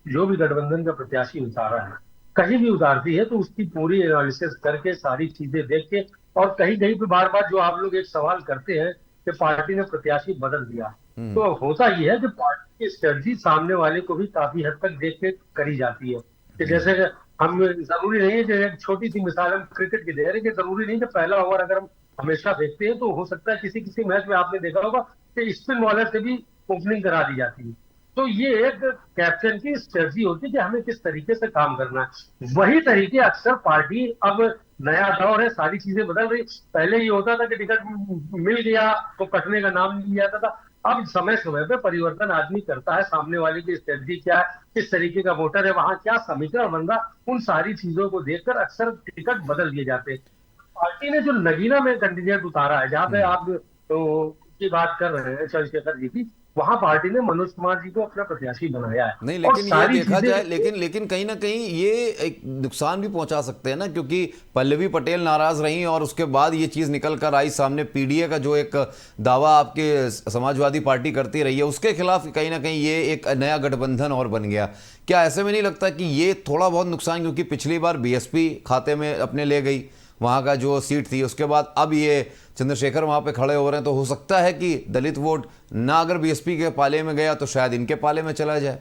D: जो भी गठबंधन का प्रत्याशी उतारा है, कहीं भी उतारती है तो उसकी पूरी एनालिसिस करके सारी चीजें देख के, और कहीं कहीं पे बार बार जो आप लोग एक सवाल करते हैं कि पार्टी ने प्रत्याशी बदल दिया, तो होता ही है कि पार्टी की स्ट्रेटजी सामने वाले को भी काफी हद तक देख के करी जाती है। कि जैसे हम, जरूरी नहीं है कि एक छोटी सी मिसाल हम क्रिकेट की दे रहे हैं कि जरूरी नहीं कि पहला ओवर अगर हम हमेशा देखते हैं तो हो सकता है किसी किसी मैच में आपने देखा होगा कि स्पिन बॉलर से भी ओपनिंग करा दी जाती है। तो ये एक कैप्टन की स्ट्रेटजी होती है कि हमें किस तरीके से काम करना है। वही तरीके अक्सर पार्टी, अब नया दौर है, सारी चीजें बदल रही। पहले ये होता था कि टिकट मिल गया तो कटने का नाम नहीं आता था। अब समय समय पे परिवर्तन आदमी करता है, सामने वाले की स्ट्रेटजी क्या है, किस तरीके का वोटर है, वहां क्या समीकरण बन रहा, उन सारी चीजों को देखकर अक्सर टिकट बदल दिए जाते हैं। पार्टी ने जो नगीना में कैंडिडेट उतारा है, जहां पे आप तो की बात कर रहे हैं चंद्रशेखर जी की, वहां पार्टी ने मनोज कुमार जी को अपना प्रत्याशी बनाया है।
A: नहीं, लेकिन ये देखा जाए, लेकिन कहीं ना कहीं ये एक नुकसान भी पहुंचा सकते हैं ना, क्योंकि पल्लवी पटेल नाराज रही और उसके बाद ये चीज निकल कर आई सामने, पीडीए का जो एक दावा आपके समाजवादी पार्टी करती रही है उसके खिलाफ कहीं ना कहीं ये एक नया गठबंधन और बन गया। क्या ऐसे में नहीं लगता कि ये थोड़ा बहुत नुकसान, क्योंकि पिछली बार बीएसपी खाते में अपने ले गई वहां का जो सीट थी, उसके बाद अब ये चंद्रशेखर वहां पे खड़े हो रहे हैं, तो हो सकता है कि दलित वोट ना अगर बीएसपी के पाले में गया तो शायद इनके पाले में चला जाए।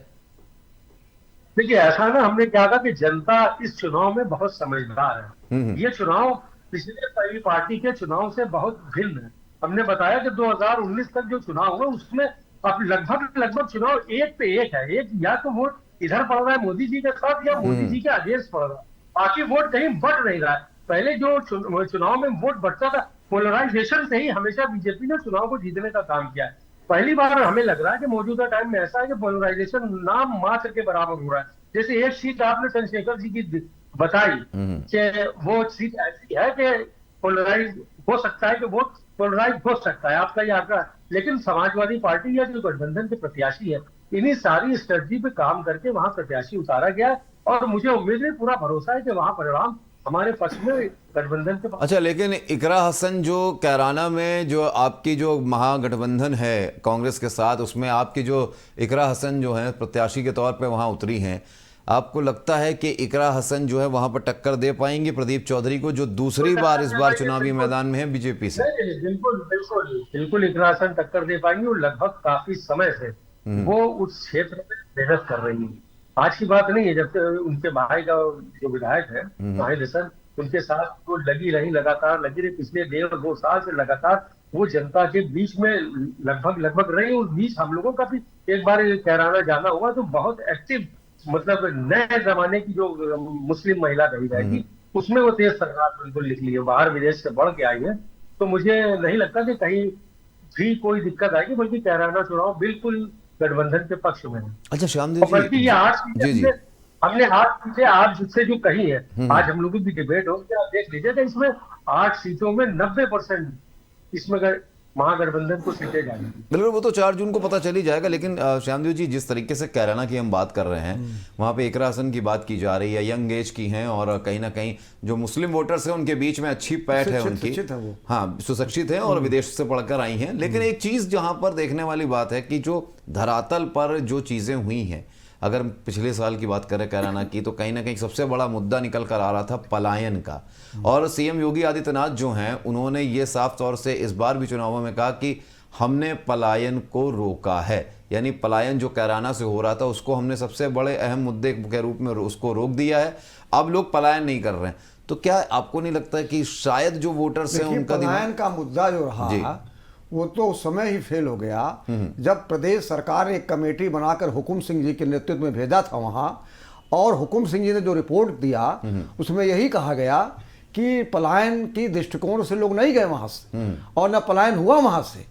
D: देखिए, ऐसा ना, हमने क्या कहा कि जनता इस चुनाव में बहुत समझदार है। ये चुनाव पिछले पहली पार्टी के चुनाव से बहुत भिन्न है। हमने बताया कि 2019 तक जो चुनाव हुआ उसमें अब लगभग चुनाव एक पे एक है। एक या तो वोट इधर पड़ रहा है मोदी जी के साथ, या मोदी जी के आदेश पड़ रहा है, बाकी वोट कहीं बढ़ नहीं रहा है। पहले जो चुनाव में वोट बढ़ता था, पोलराइजेशन से ही हमेशा बीजेपी ने चुनाव को जीतने का काम किया है। पहली बार हमें लग रहा है कि मौजूदा टाइम में ऐसा है कि पोलराइजेशन नाम मात्र के बराबर हो रहा है। जैसे एक सीट आपने चंद्रशेखर जी की बताई कि वो सीट ऐसी है कि पोलराइज हो सकता है, कि वोट पोलराइज हो सकता है, आपका ये आंकड़ा। लेकिन समाजवादी पार्टी या जो गठबंधन के प्रत्याशी है, इन्हीं सारी स्ट्रेटजी पे काम करके वहां प्रत्याशी उतारा गया, और मुझे उम्मीद है, पूरा भरोसा है कि वहां परिणाम हमारे पक्ष में गठबंधन के।
A: अच्छा, लेकिन इकरा हसन जो कैराना में जो आपकी जो महागठबंधन है कांग्रेस के साथ, उसमें आपकी जो इकरा हसन जो है प्रत्याशी के तौर पे वहां उतरी हैं, आपको लगता है कि इकरा हसन जो है वहां पर टक्कर दे पाएंगी प्रदीप चौधरी को, जो दूसरी बार इस बार चुनावी मैदान में है बीजेपी से?
D: बिल्कुल इकरा हसन टक्कर दे पाएंगी, और लगभग काफी समय से वो उस क्षेत्र में मेहनत कर रही है। आज की बात नहीं है, जब से उनके भाई का जो विधायक है भाई दसन, उनके साथ वो लगी रही, लगातार लगी रही, पिछले 1.5-2 साल से लगातार वो जनता के बीच में लगभग लगभग रही। उस बीच हम लोगों का भी एक बार कैराना जाना हुआ तो बहुत एक्टिव, मतलब नए जमाने की जो मुस्लिम महिला कही जाएगी, उसमें वो तेज सरकार बिल्कुल निकली है, बाहर विदेश से बढ़ के आई है। तो मुझे नहीं लगता कि कहीं भी कोई दिक्कत आएगी, बल्कि कैराना चुनाव बिल्कुल गठबंधन के पक्ष में है।
A: अच्छा श्यामदेव
D: और बल्कि
A: जी,
D: ये 8
A: जी जी,
D: सीटें हमने 8 सीटें आज जिससे जो कही है, आज हम लोगों की डिबेट होगी, आप देख लीजिए कि इसमें 8 सीटों में 90% इसमें महागठबंधन को सीटें जाएंगी।
A: बिल्कुल, वो तो 4 जून को पता चल ही जाएगा। लेकिन श्यामदेव जी, जिस तरीके से कैराना की हम बात कर रहे हैं, वहाँ पे इकरा हसन की बात की जा रही है, यंग एज की हैं, और कहीं ना कहीं जो मुस्लिम वोटर्स हैं उनके बीच में अच्छी पैठ है उनकी,
C: सुशिक्षित है वो।
A: हाँ सुशिक्षित है और विदेश से पढ़कर आई हैं। लेकिन एक चीज़ जहाँ पर देखने वाली बात है कि जो धरातल पर जो चीज़ें हुई हैं, अगर पिछले साल की बात करें कैराना की, तो कहीं ना कहीं सबसे बड़ा मुद्दा निकल कर आ रहा था पलायन का। और सीएम योगी आदित्यनाथ जो हैं, उन्होंने ये साफ तौर से इस बार भी चुनावों में कहा कि हमने पलायन को रोका है, यानी पलायन जो कैराना से हो रहा था उसको हमने सबसे बड़े अहम मुद्दे के रूप में उसको रोक दिया है। अब लोग पलायन नहीं कर रहे हैं। तो क्या आपको नहीं लगता है कि शायद जो वोटर्स हैं उनका
C: पलायन का मुद्दा जो रहा वो तो उस समय ही फेल हो गया जब प्रदेश सरकार ने एक कमेटी बनाकर हुकुम सिंह जी के नेतृत्व में भेजा था वहां, और हुकुम सिंह जी ने जो रिपोर्ट दिया उसमें यही कहा गया कि पलायन की दृष्टिकोण से लोग नहीं गए वहां से, और न पलायन हुआ वहां से।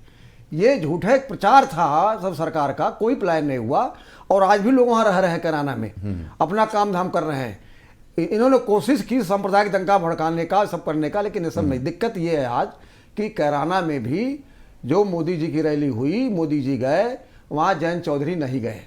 C: ये झूठा एक प्रचार था सब सरकार का, कोई पलायन नहीं हुआ, और आज भी लोग वहां रह रहे हैं कैराना में, अपना काम धाम कर रहे हैं। इन्होंने कोशिश की सांप्रदायिक दंगा भड़काने का, सब करने का, लेकिन ये सब नहीं। दिक्कत ये है आज कि कैराना में भी जो मोदी जी की रैली हुई, मोदी जी गए वहां, जयंत चौधरी नहीं गए।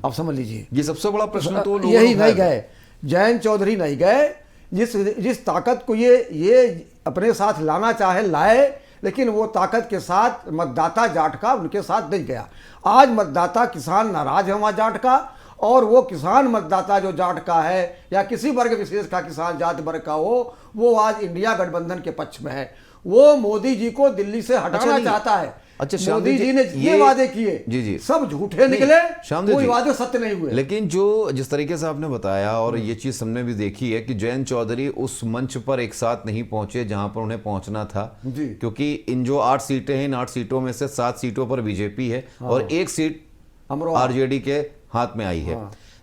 C: अब समझ लीजिए,
A: ये सबसे बड़ा प्रश्न तो लोगों
C: यही
A: का
C: नहीं
A: है।
C: गए, जयंत चौधरी नहीं गए। जिस ताकत को ये अपने साथ लाना चाहे लाए, लेकिन वो ताकत के साथ मतदाता जाट का उनके साथ नहीं गया। आज मतदाता किसान नाराज है वहां जाट का, और वो किसान मतदाता जो जाट का है या किसी वर्ग विशेष का किसान जात वर्ग का हो, वो आज इंडिया गठबंधन के पक्ष में है। वो मोदी जी को दिल्ली से हटाना चाहता है।
A: अच्छा,
C: मोदी जी ने ये वादे किए,
A: जी
C: सब झूठे निकले,
A: श्यामदेव
C: कोई
A: जी,
C: वादे सत्य नहीं हुए।
A: लेकिन जो जिस तरीके से आपने बताया, और ये चीज हमने भी देखी है कि जयंत चौधरी उस मंच पर एक साथ नहीं पहुंचे जहां पर उन्हें पहुंचना था, क्योंकि इन जो 8 सीटें हैं, इन 8 सीटों में से 7 सीटों पर बीजेपी है और 1 सीट आरजेडी के हाथ में आई है।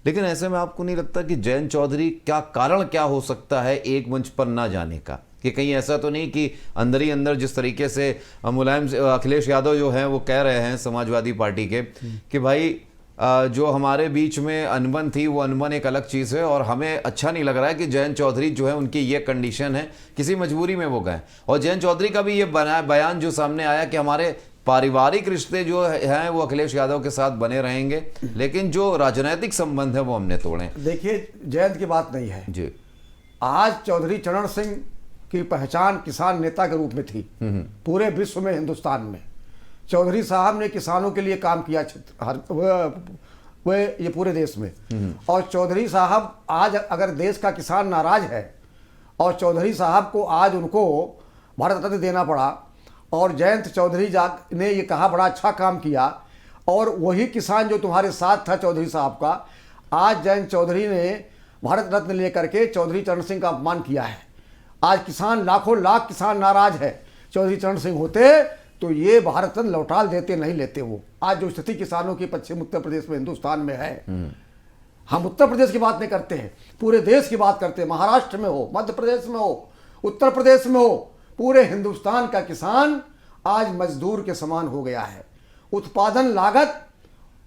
A: लेकिन ऐसे में आपको नहीं लगता कि जयंत चौधरी क्या कारण क्या हो सकता है एक मंच पर ना जाने का? कि कहीं ऐसा तो नहीं कि अंदर ही अंदर जिस तरीके से मुलायम अखिलेश यादव जो हैं वो कह रहे हैं समाजवादी पार्टी के कि भाई जो हमारे बीच में अनबन थी वो अनबन एक अलग चीज़ है, और हमें अच्छा नहीं लग रहा है कि जयंत चौधरी जो है उनकी ये कंडीशन है, किसी मजबूरी में वो गए। और जयंत चौधरी का भी ये बयान जो सामने आया कि हमारे पारिवारिक रिश्ते जो हैं वो अखिलेश यादव के साथ बने रहेंगे, लेकिन जो राजनीतिक संबंध है वो हमने तोड़े।
C: देखिए, जयंत की बात नहीं है
A: जी।
C: आज चौधरी चरण सिंह की पहचान किसान नेता के रूप में थी पूरे विश्व में, हिंदुस्तान में। चौधरी साहब ने किसानों के लिए काम किया ये पूरे देश में। और चौधरी साहब आज अगर देश का किसान नाराज है और चौधरी साहब को आज उनको भारत रत्न देना पड़ा, और जयंत चौधरी ने ये कहा बड़ा अच्छा काम किया, और वही किसान जो तुम्हारे साथ था चौधरी साहब का, आज जयंत चौधरी ने भारत रत्न लेकर के चौधरी चरण सिंह का अपमान किया है। आज किसान लाखों लाख किसान नाराज है। चौधरी चरण सिंह होते तो ये भारत रत्न लौटा देते, नहीं लेते वो। आज जो स्थिति किसानों की पश्चिम उत्तर प्रदेश में, हिंदुस्तान में है, हम उत्तर प्रदेश की बात नहीं करते हैं, पूरे देश की बात करते हैं। महाराष्ट्र में हो, मध्य प्रदेश में हो, उत्तर प्रदेश में हो, पूरे हिंदुस्तान का किसान आज मजदूर के समान हो गया है। उत्पादन लागत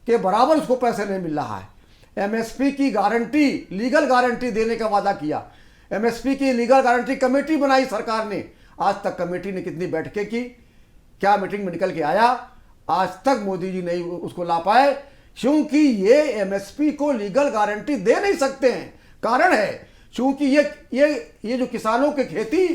C: के बराबर उसको पैसे नहीं मिल रहा है। एमएसपी की गारंटी, लीगल गारंटी देने का वादा किया, एमएसपी की लीगल गारंटी कमेटी बनाई सरकार ने। आज तक कमेटी ने कितनी बैठकें की, क्या मीटिंग में निकल के आया, आज तक मोदी जी नहीं उसको ला पाए, क्योंकि ये एमएसपी को लीगल गारंटी दे नहीं सकते हैं। कारण है क्योंकि ये जो किसानों की खेती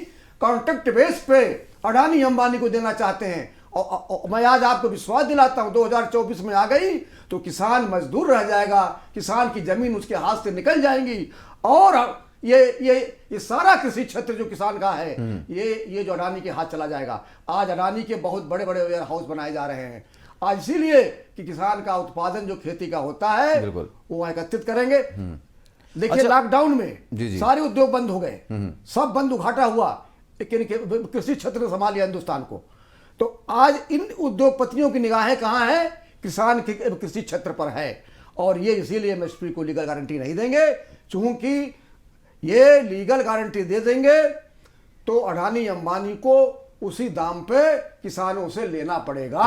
C: कॉन्ट्रैक्ट बेस पे अडानी अंबानी को देना चाहते हैं। और मैं आज आपको विश्वास दिलाता हूं, 2024 में आ गई तो किसान मजदूर रह जाएगा, किसान की जमीन उसके हाथ से निकल जाएंगी, और ये सारा कृषि क्षेत्र जो किसान का है ये जो अडानी के हाथ चला जाएगा। आज अडानी के बहुत बड़े बड़े वेयर हाउस बनाए जा रहे हैं। आज इसीलिए कि किसान का उत्पादन जो खेती का होता है
A: बिल्कुल।
C: वो एकत्रित करेंगे। देखिए
A: अच्छा।
C: लॉकडाउन में
A: जी।
C: सारे उद्योग बंद हो गए, सब बंद उघाटा हुआ, लेकिन कृषि क्षेत्र ने संभाल लिया हिंदुस्तान को। तो आज इन उद्योगपतियों की निगाहें कहाँ है? किसान के कृषि क्षेत्र पर है। और ये इसीलिए एमएसपी को लीगल गारंटी नहीं देंगे, चूंकि ये लीगल गारंटी दे देंगे तो अडानी अंबानी को उसी दाम पे किसानों से लेना पड़ेगा,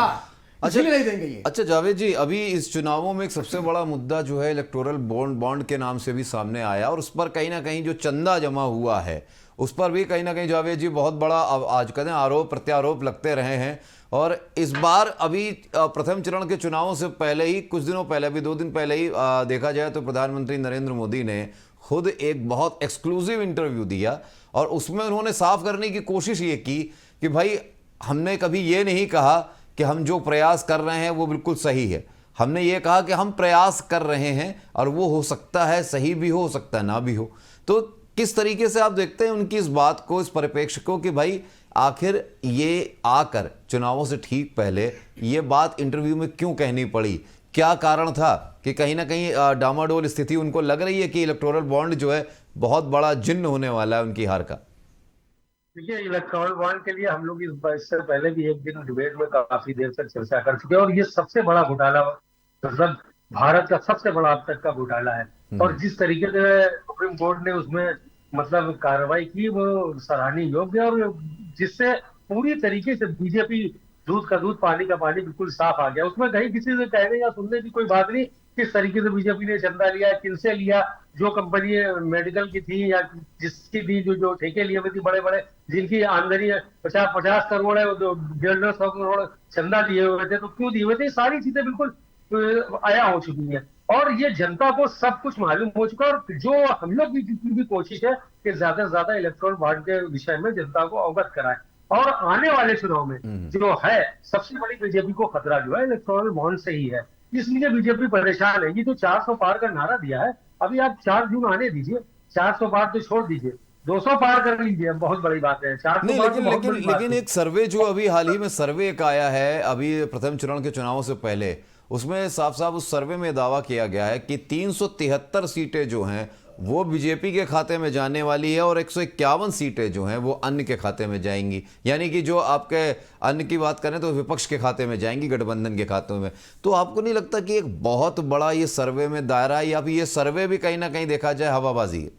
C: इसलिए नहीं देंगे ये।
A: अच्छा जावेद जी, अभी इस चुनावों में एक सबसे बड़ा मुद्दा जो है इलेक्टोरल बॉन्ड के नाम से भी सामने आया, और उस पर कहीं ना कहीं जो चंदा जमा हुआ है उस पर भी कहीं ना कहीं जावेद जी बहुत बड़ा आज कहते हैं आरोप प्रत्यारोप लगते रहे हैं। और इस बार अभी प्रथम चरण के चुनावों से पहले ही, कुछ दिनों पहले, अभी 2 दिन पहले ही देखा जाए तो प्रधानमंत्री नरेंद्र मोदी ने खुद एक बहुत एक्सक्लूसिव इंटरव्यू दिया, और उसमें उन्होंने साफ करने की कोशिश ये की कि भाई हमने कभी ये नहीं कहा कि हम जो प्रयास कर रहे हैं वो बिल्कुल सही है। हमने ये कहा कि हम प्रयास कर रहे हैं और वो हो सकता है सही भी हो सकता है ना भी हो। तो किस तरीके से आप देखते हैं उनकी इस बात को, इस परिप्रेक्ष्य को, कि भाई आखिर ये आकर चुनावों से ठीक पहले ये बात इंटरव्यू में क्यों कहनी पड़ी? क्या कारण था कि कहीं ना कहीं डामाडोल स्थिति उनको लग रही है कि इलेक्टोरल बॉन्ड जो है बहुत बड़ा जिन्न होने वाला है उनकी हार का?
D: देखिए, इलेक्टोरल बॉन्ड के लिए हम लोग इससे पहले भी एक दिन डिबेट में काफी देर तक चर्चा कर चुके हैं, और ये सबसे बड़ा घोटाला, मतलब भारत का सबसे बड़ा अब तक का घोटाला है। और जिस तरीके से सुप्रीम कोर्ट ने उसमें मतलब कार्रवाई की वो सराहनीय योग्य, और जिससे पूरी तरीके से बीजेपी दूध का दूध पानी का पानी बिल्कुल साफ आ गया। उसमें कहीं किसी से कहने या सुनने की कोई बात नहीं किस तरीके से बीजेपी ने चंदा लिया, किनसे लिया, जो कंपनी मेडिकल की थी या जिसकी थी, जो ठेके लिए हुए थी बड़े बड़े, जिनकी आमदनी 50 करोड़ है, 150 करोड़ चंदा दिए हुए थे, तो क्यों दिए हुए थे? सारी चीजें बिल्कुल आया हो चुकी है, और ये जनता को सब कुछ मालूम हो चुका है। और जो हम लोग की जितनी भी कोशिश है कि ज्यादा से ज्यादा इलेक्टोरल बॉन्ड के विषय में जनता को अवगत कराए, और आने वाले चुनाव में जो है सबसे बड़ी बीजेपी को खतरा जो है इलेक्टोरल बॉन्ड से ही है, इसलिए बीजेपी परेशान है। ये जो 400 पार का नारा दिया है, अभी आप 4 जून आने दीजिए, 400 पार तो छोड़ दीजिए, 200 पार कर लीजिए, बहुत बड़ी बात है। 400
A: नहीं,
D: पार तो बहुत बड़ी बात
A: लेकिन
D: है।
A: एक सर्वे जो अभी हाल ही में सर्वे एक आया है अभी प्रथम चरण के चुनावों से पहले, उसमें साफ साफ उस सर्वे में दावा किया गया है कि 373 सीटें जो हैं वो बीजेपी के खाते में जाने वाली है, और 151 सीटें जो हैं वो अन्य के खाते में जाएंगी। यानी कि जो आपके अन्य की बात करें तो विपक्ष के खाते में जाएंगी, गठबंधन के खातों में। तो आपको नहीं लगता कि एक बहुत बड़ा ये सर्वे में दायरा है, या फिर ये सर्वे भी कहीं ना कहीं देखा जाए हवाबाजी है?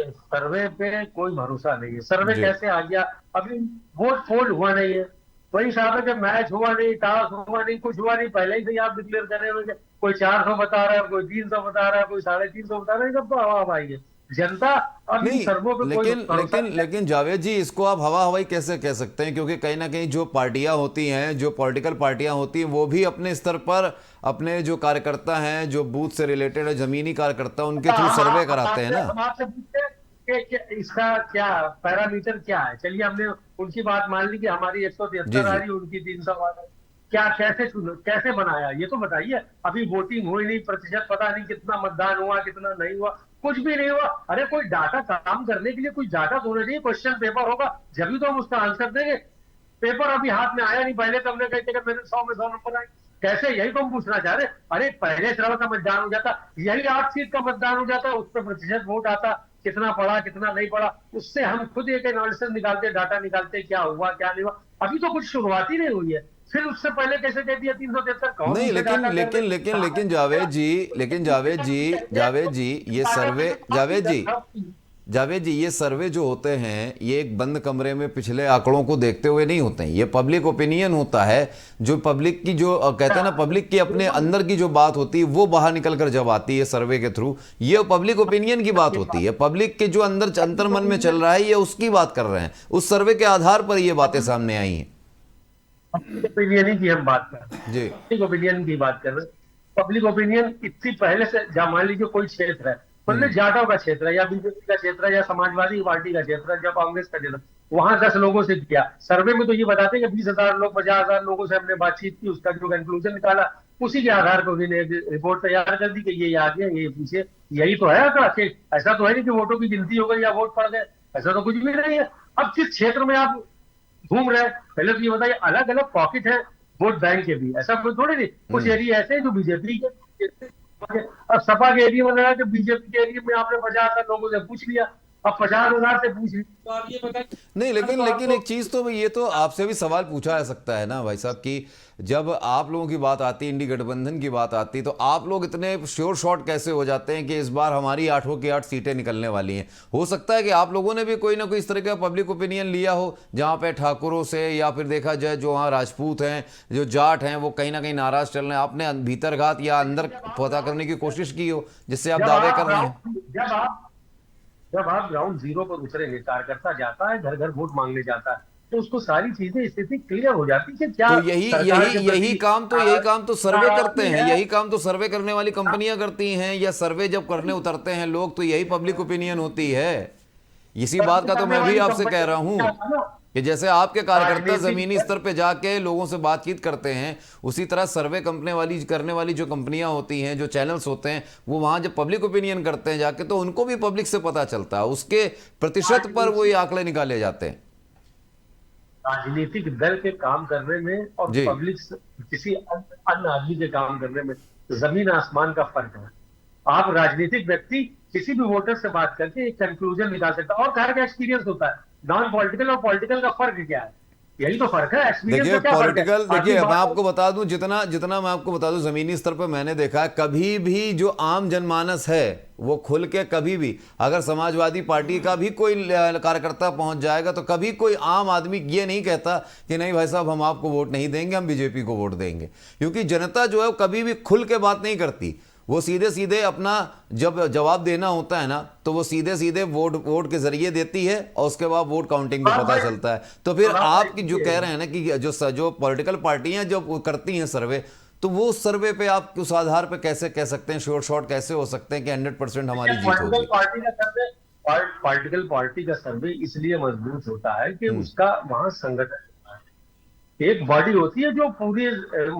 D: सर्वे पे कोई भरोसा नहीं है। सर्वे
A: जी।
D: कैसे आ गया? अभी वोट पोल हुआ नहीं है, वही साहब है कि मैच हुआ नहीं, टास हुआ नहीं, कुछ हुआ नहीं, पहले ही से आप डिक्लेयर करे हुए, कोई 400 बता रहा है, कोई 300 बता रहा है, कोई 350 बता रहा है, सब तो हवा हवाई है। जनता अब इन
A: नहीं,
D: सर्वों पे कोई भरोसा नहीं है।
A: लेकिन जावेद जी, इसको आप हवा हवाई कैसे कह सकते हैं? क्योंकि कहीं ना कहीं जो पार्टियां होती हैं, जो पॉलिटिकल पार्टियां होती हैं, वो भी अपने स्तर पर अपने जो कार्यकर्ता हैं, जो बूथ से रिलेटेड है, जमीनी कार्यकर्ता, उनके थ्रू सर्वे कराते हैं ना।
D: हम आपसे पूछते हैं कि इसका क्या पैरामीटर क्या है? चलिए, हमने उनकी बात मान ली कि हमारी 173 आ रही, उनकी 300 आ रही, क्या कैसे बनाया ये तो बताइए। अभी वोटिंग हुई नहीं, प्रतिशत पता नहीं कितना मतदान हुआ, कितना नहीं हुआ, कुछ भी नहीं हुआ। अरे कोई डाटा काम करने के लिए कुछ डाटा तो होना चाहिए, क्वेश्चन पेपर होगा जब तो हम उसका आंसर देंगे। पेपर अभी हाथ में आया नहीं, पहले तो हमने कहते मेरे 100 में 100 नंबर आए, कैसे? यही तो हम पूछना चाह रहे। अरे पहले चरण का मतदान हो जाता, यही 8 सीट का मतदान हो जाता, उस पर प्रतिशत वोट आता, कितना पड़ा कितना नहीं पड़ा, उससे हम खुद एक एनालिसिस निकालते, डाटा निकालते, क्या हुआ क्या नहीं हुआ। अभी तो कुछ शुरुआत ही नहीं हुई है, फिर उससे पहले कैसे कह दिया 373?
A: नहीं, लेकिन जावेद जी ये सर्वे, जावेद जी ये सर्वे जो होते हैं ये एक बंद कमरे में पिछले आंकड़ों को देखते हुए नहीं होते हैं, ये पब्लिक ओपिनियन होता है। जो पब्लिक की जो कहते हैं ना, पब्लिक की अपने अंदर की जो बात होती है वो बाहर निकल कर जब आती है सर्वे के थ्रू, ये पब्लिक ओपिनियन की बात होती है। पब्लिक के जो अंदर अंतर मन में चल रहा है ये उसकी बात कर रहे हैं, उस सर्वे के आधार पर ये बातें सामने आई हैं।
D: ओपिनियन की हम बात कर रहे हैं
A: जी,
D: पब्लिक ओपिनियन की बात कर रहे हैं। पब्लिक ओपिनियन इतनी पहले से, मान लीजिए कोई क्षेत्र है, मतलब जाटों का क्षेत्र है, या बीजेपी का क्षेत्र है, या समाजवादी पार्टी का क्षेत्र है, या कांग्रेस का क्षेत्र, वहां 10 लोगों से किया सर्वे में, तो ये बताते हैं कि 20,000 लोग, 50,000 लोगों से हमने बातचीत की, उसका जो कंक्लूजन निकाला उसी के आधार पर उन्होंने एक रिपोर्ट तैयार कर दी कि ये आ गया, ये पीछे, यही तो है आंकड़ा। ऐसा तो है नहीं कि वोटों की गिनती हो गई या वोट पड़ गए, ऐसा तो कुछ भी नहीं है। अब किस क्षेत्र में आप घूम रहे हैं, पहले तो ये बताइए। अलग अलग पॉकेट है, वोट बैंक के भी, ऐसा कोई थोड़ी नहीं। कुछ एरिया ऐसे हैं जो बीजेपी के, अब सपा के एरिया में लगा कि बीजेपी के एरिया में आपने 50,000 लोगों से पूछ लिया, अब 50,000 से पूछ लिया, तो आप ये बताइए।
A: नहीं, लेकिन एक चीज तो ये तो आपसे भी सवाल पूछा जा सकता है ना भाई साहब कि जब आप लोगों की बात आती है, इंडी गठबंधन की बात आती है, तो आप लोग इतने श्योर शॉट कैसे हो जाते हैं कि इस बार हमारी 8 की 8 सीटें निकलने वाली हैं? हो सकता है कि आप लोगों ने भी कोई ना कोई इस तरह का पब्लिक ओपिनियन लिया हो जहां पे ठाकुरों से या फिर देखा जाए जो वहाँ राजपूत हैं, जो जाट हैं, वो कहीं ना कहीं नाराज चल रहे हैं, आपने भीतरघात या अंदर पता करने की कोशिश की हो जिससे आप दावे कर रहे हैं?
D: जब आप ग्राउंड जीरो पर उतरेंगे, कार्यकर्ता जाता है घर घर वोट मांगने जाता है, तो उसको सारी चीजें स्थिति क्लियर हो जाती है कि क्या
A: तो यही काम तो सर्वे करते हैं, यही काम तो सर्वे करने वाली कंपनियां करती हैं, या सर्वे जब करने उतरते हैं लोग तो यही पब्लिक ओपिनियन होती है। इसी बात का तो मैं भी आपसे कह रहा हूं कि जैसे आपके कार्यकर्ता जमीनी स्तर पे जाके लोगों से बातचीत करते हैं, उसी तरह सर्वे करने वाली जो कंपनियां होती हैं, जो चैनल्स होते हैं, वो वहां जब पब्लिक ओपिनियन करते हैं जाके, तो उनको भी पब्लिक से पता चलता है, उसके प्रतिशत पर वो ये आंकड़े निकाले जाते हैं।
D: राजनीतिक दल के काम करने में और पब्लिक किसी अन्य आदमी के काम करने में जमीन आसमान का फर्क है। आप राजनीतिक व्यक्ति किसी भी वोटर से बात करके एक कंक्लूजन निकाल सकता है, और घर का एक्सपीरियंस होता है। नॉन पॉलिटिकल और पॉलिटिकल का फर्क क्या है? यही तो फर्क है।
A: देखिए पॉलिटिकल, देखिए मैं आपको बता दूं, जितना मैं आपको बता दूं, जमीनी स्तर पर मैंने देखा है, कभी भी जो आम जनमानस है वो खुल के कभी भी, अगर समाजवादी पार्टी का भी कोई कार्यकर्ता पहुंच जाएगा तो कभी कोई आम आदमी ये नहीं कहता कि नहीं भाई साहब हम आपको वोट नहीं देंगे, हम बीजेपी को वोट देंगे। क्योंकि जनता जो है वो कभी भी खुल के बात नहीं करती, वो सीधे सीधे अपना जब जवाब देना होता है ना, तो वो सीधे सीधे वोट के जरिए देती है, और उसके बाद वोट काउंटिंग में पता चलता है। तो फिर आप जो कह रहे हैं ना कि जो पॉलिटिकल पार्टियां जो करती हैं सर्वे, तो वो सर्वे पे आप उस आधार पे कैसे कह सकते हैं, श्योर शॉट कैसे हो सकते हैं कि 100% हमारी जीत होगी?
D: पॉलिटिकल पार्टी का सर्वे इसलिए मजबूत होता है कि उसका वहां संगठन, एक बॉडी होती है जो पूरे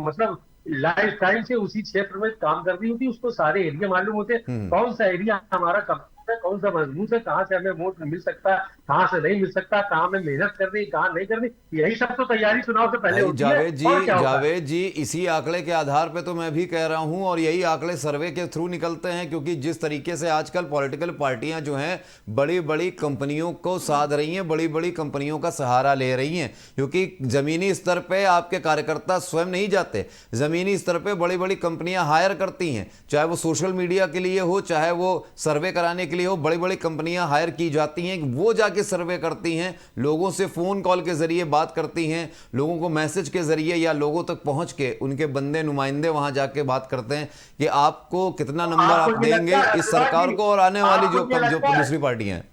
D: मतलब लाइफ टाइम से उसी क्षेत्र में काम कर रही होती है, उसको सारे एरिया मालूम होते हैं, कौन सा एरिया हमारा कमजोर है, कौन सा मजबूत है, कहाँ से हमें वोट मिल सकता है, कहाँ से नहीं मिल सकता, कहाँ में मेहनत करनी, कहाँ नहीं करनी। यही सब तो तैयारी चुनाव से पहले होती है।
A: जावेद जी, इसी आंकड़े के आधार पे तो मैं भी कह रहा हूं, और यही आंकड़े सर्वे के थ्रू निकलते हैं, क्योंकि जिस तरीके से आजकल पॉलिटिकल पार्टियां जो हैं बड़ी बड़ी कंपनियों को साध रही हैं, बड़ी बड़ी कंपनियों का सहारा ले रही हैं, क्योंकि जमीनी स्तर पे आपके कार्यकर्ता स्वयं नहीं जाते, जमीनी स्तर पे बड़ी बड़ी कंपनियां हायर करती हैं, चाहे वो सोशल मीडिया के लिए हो, चाहे वो सर्वे कराने के लिए हो, बड़ी बड़ी कंपनियां हायर की जाती हैं, वो जाके सर्वे करती हैं, लोगों से फोन कॉल के जरिए बात करती हैं, लोगों को मैसेज के जरिए या लोगों तक पहुंच के उनके बंदे नुमाइंदे वहां जाके बात करते हैं कि आपको कितना नंबर आप देंगे इस सरकार को और आने वाली जो दूसरी पार्टियां हैं।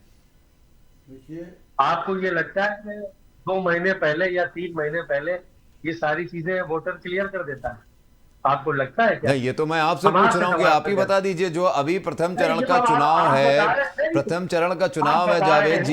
D: आपको ये लगता है कि 2 महीने पहले या 3 महीने पहले ये सारी चीजें वोटर क्लियर कर देता है? आपको लगता है क्या?
A: नहीं, ये तो मैं आपसे पूछ रहा हूं कि आप ही बता दीजिए। जो अभी प्रथम चरण का चुनाव है जावेद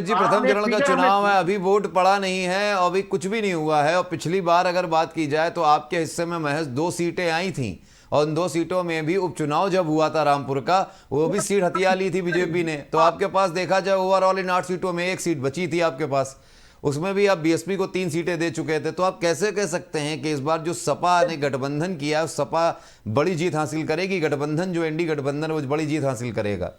A: जी, प्रथम चरण का चुनाव है, अभी वोट पड़ा नहीं है, अभी कुछ भी नहीं हुआ है, और पिछली बार अगर बात की जाए तो आपके हिस्से में महज 2 सीटें आई थीं, और उन 2 सीटों में भी उपचुनाव जब हुआ था रामपुर का, वो भी सीट हथिया ली थी बीजेपी ने। तो आपके पास देखा जाए ओवरऑल इन 8 सीटों में 1 सीट बची थी आपके पास, उसमें भी आप बीएसपी को 3 सीटें दे चुके थे। तो आप कैसे कह सकते हैं कि इस बार जो सपा ने गठबंधन किया, सपा बड़ी जीत हासिल करेगी, गठबंधन जो एनडी गठबंधन वो बड़ी जीत हासिल करेगा?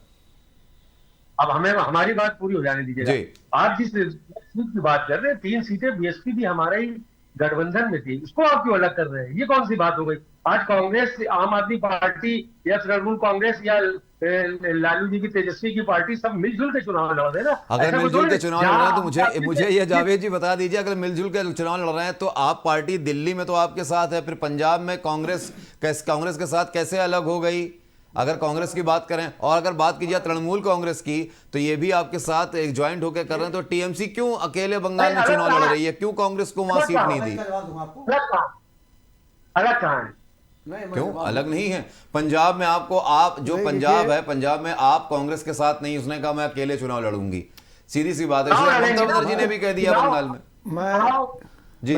D: अब हमें हमारी बात पूरी हो जाने दीजिएगा। आप जिस सीट की बात कर रहे हैं, 3 सीटें बीएसपी भी हमारे ही गठबंधन में थी, उसको आप क्यों अलग कर रहे हैं? ये कौन सी बात हो गई? आज कांग्रेस, आम आदमी पार्टी या तृणमूल कांग्रेस या लालू जी की तेजस्वी की पार्टी सब मिलजुल के चुनाव लड़ रहे हैं ना।
A: अगर मिलजुल के चुनाव लड़ रहे हैं तो मुझे ये जावेद जी बता दीजिए, अगर मिलजुल के चुनाव लड़ रहे हैं तो आप पार्टी दिल्ली में तो आपके साथ है, फिर पंजाब में कांग्रेस के साथ कैसे अलग हो गई? अगर कांग्रेस की बात करें, और अगर बात की जाए तृणमूल कांग्रेस की, तो ये भी आपके साथ एक ज्वाइंट होकर कर रहे हैं, तो टीएमसी क्यों अकेले बंगाल में चुनाव लड़ रही है? क्यों कांग्रेस को वहां सीट नहीं दी?
D: अलग कहां है?
A: क्यों अलग नहीं है? पंजाब में आपको, आप जो पंजाब है, पंजाब में आप कांग्रेस के साथ नहीं, उसने कहा मैं अकेले चुनाव लड़ूंगी, सीधी सी बात है। ममता बनर्जी ने भी कह दिया बंगाल में। जी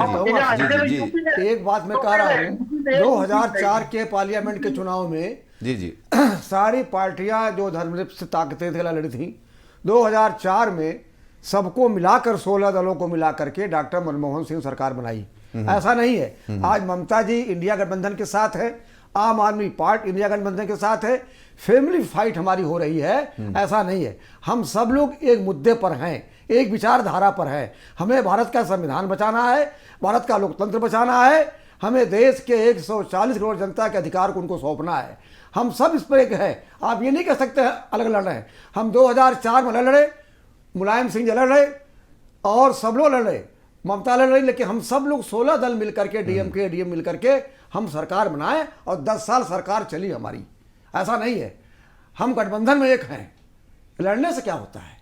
C: एक बात मैं कह रहा हूँ, 2004 के पार्लियामेंट के चुनाव में
A: जी
C: सारी पार्टियां जो धर्मनिरपेक्ष ताकतें थे लड़ी थी। 2004 में सबको मिलाकर 16 दलों को मिलाकर के डॉक्टर मनमोहन सिंह सरकार बनाई। ऐसा नहीं है। आज ममता जी इंडिया गठबंधन के साथ है, आम आदमी पार्टी इंडिया गठबंधन के साथ है, फैमिली फाइट हमारी हो रही है। ऐसा नहीं है, हम सब लोग एक मुद्दे पर हैं, एक विचारधारा पर है। हमें भारत का संविधान बचाना है, भारत का लोकतंत्र बचाना है, हमें देश के 140 करोड़ जनता के अधिकार को उनको सौंपना है। हम सब इस पर एक है। आप ये नहीं कह सकते अलग लड़ रहे हैं। हम 2004 में लड़ रहे, मुलायम सिंह जी लड़ रहे और सब लोग लड़ रहे, ममता लड़ रही, लेकिन हम सब लोग 16 दल मिलकर के डीएम मिलकर के हम सरकार बनाए और 10 साल सरकार चली हमारी। ऐसा नहीं है, हम गठबंधन में एक हैं। लड़ने से क्या होता है,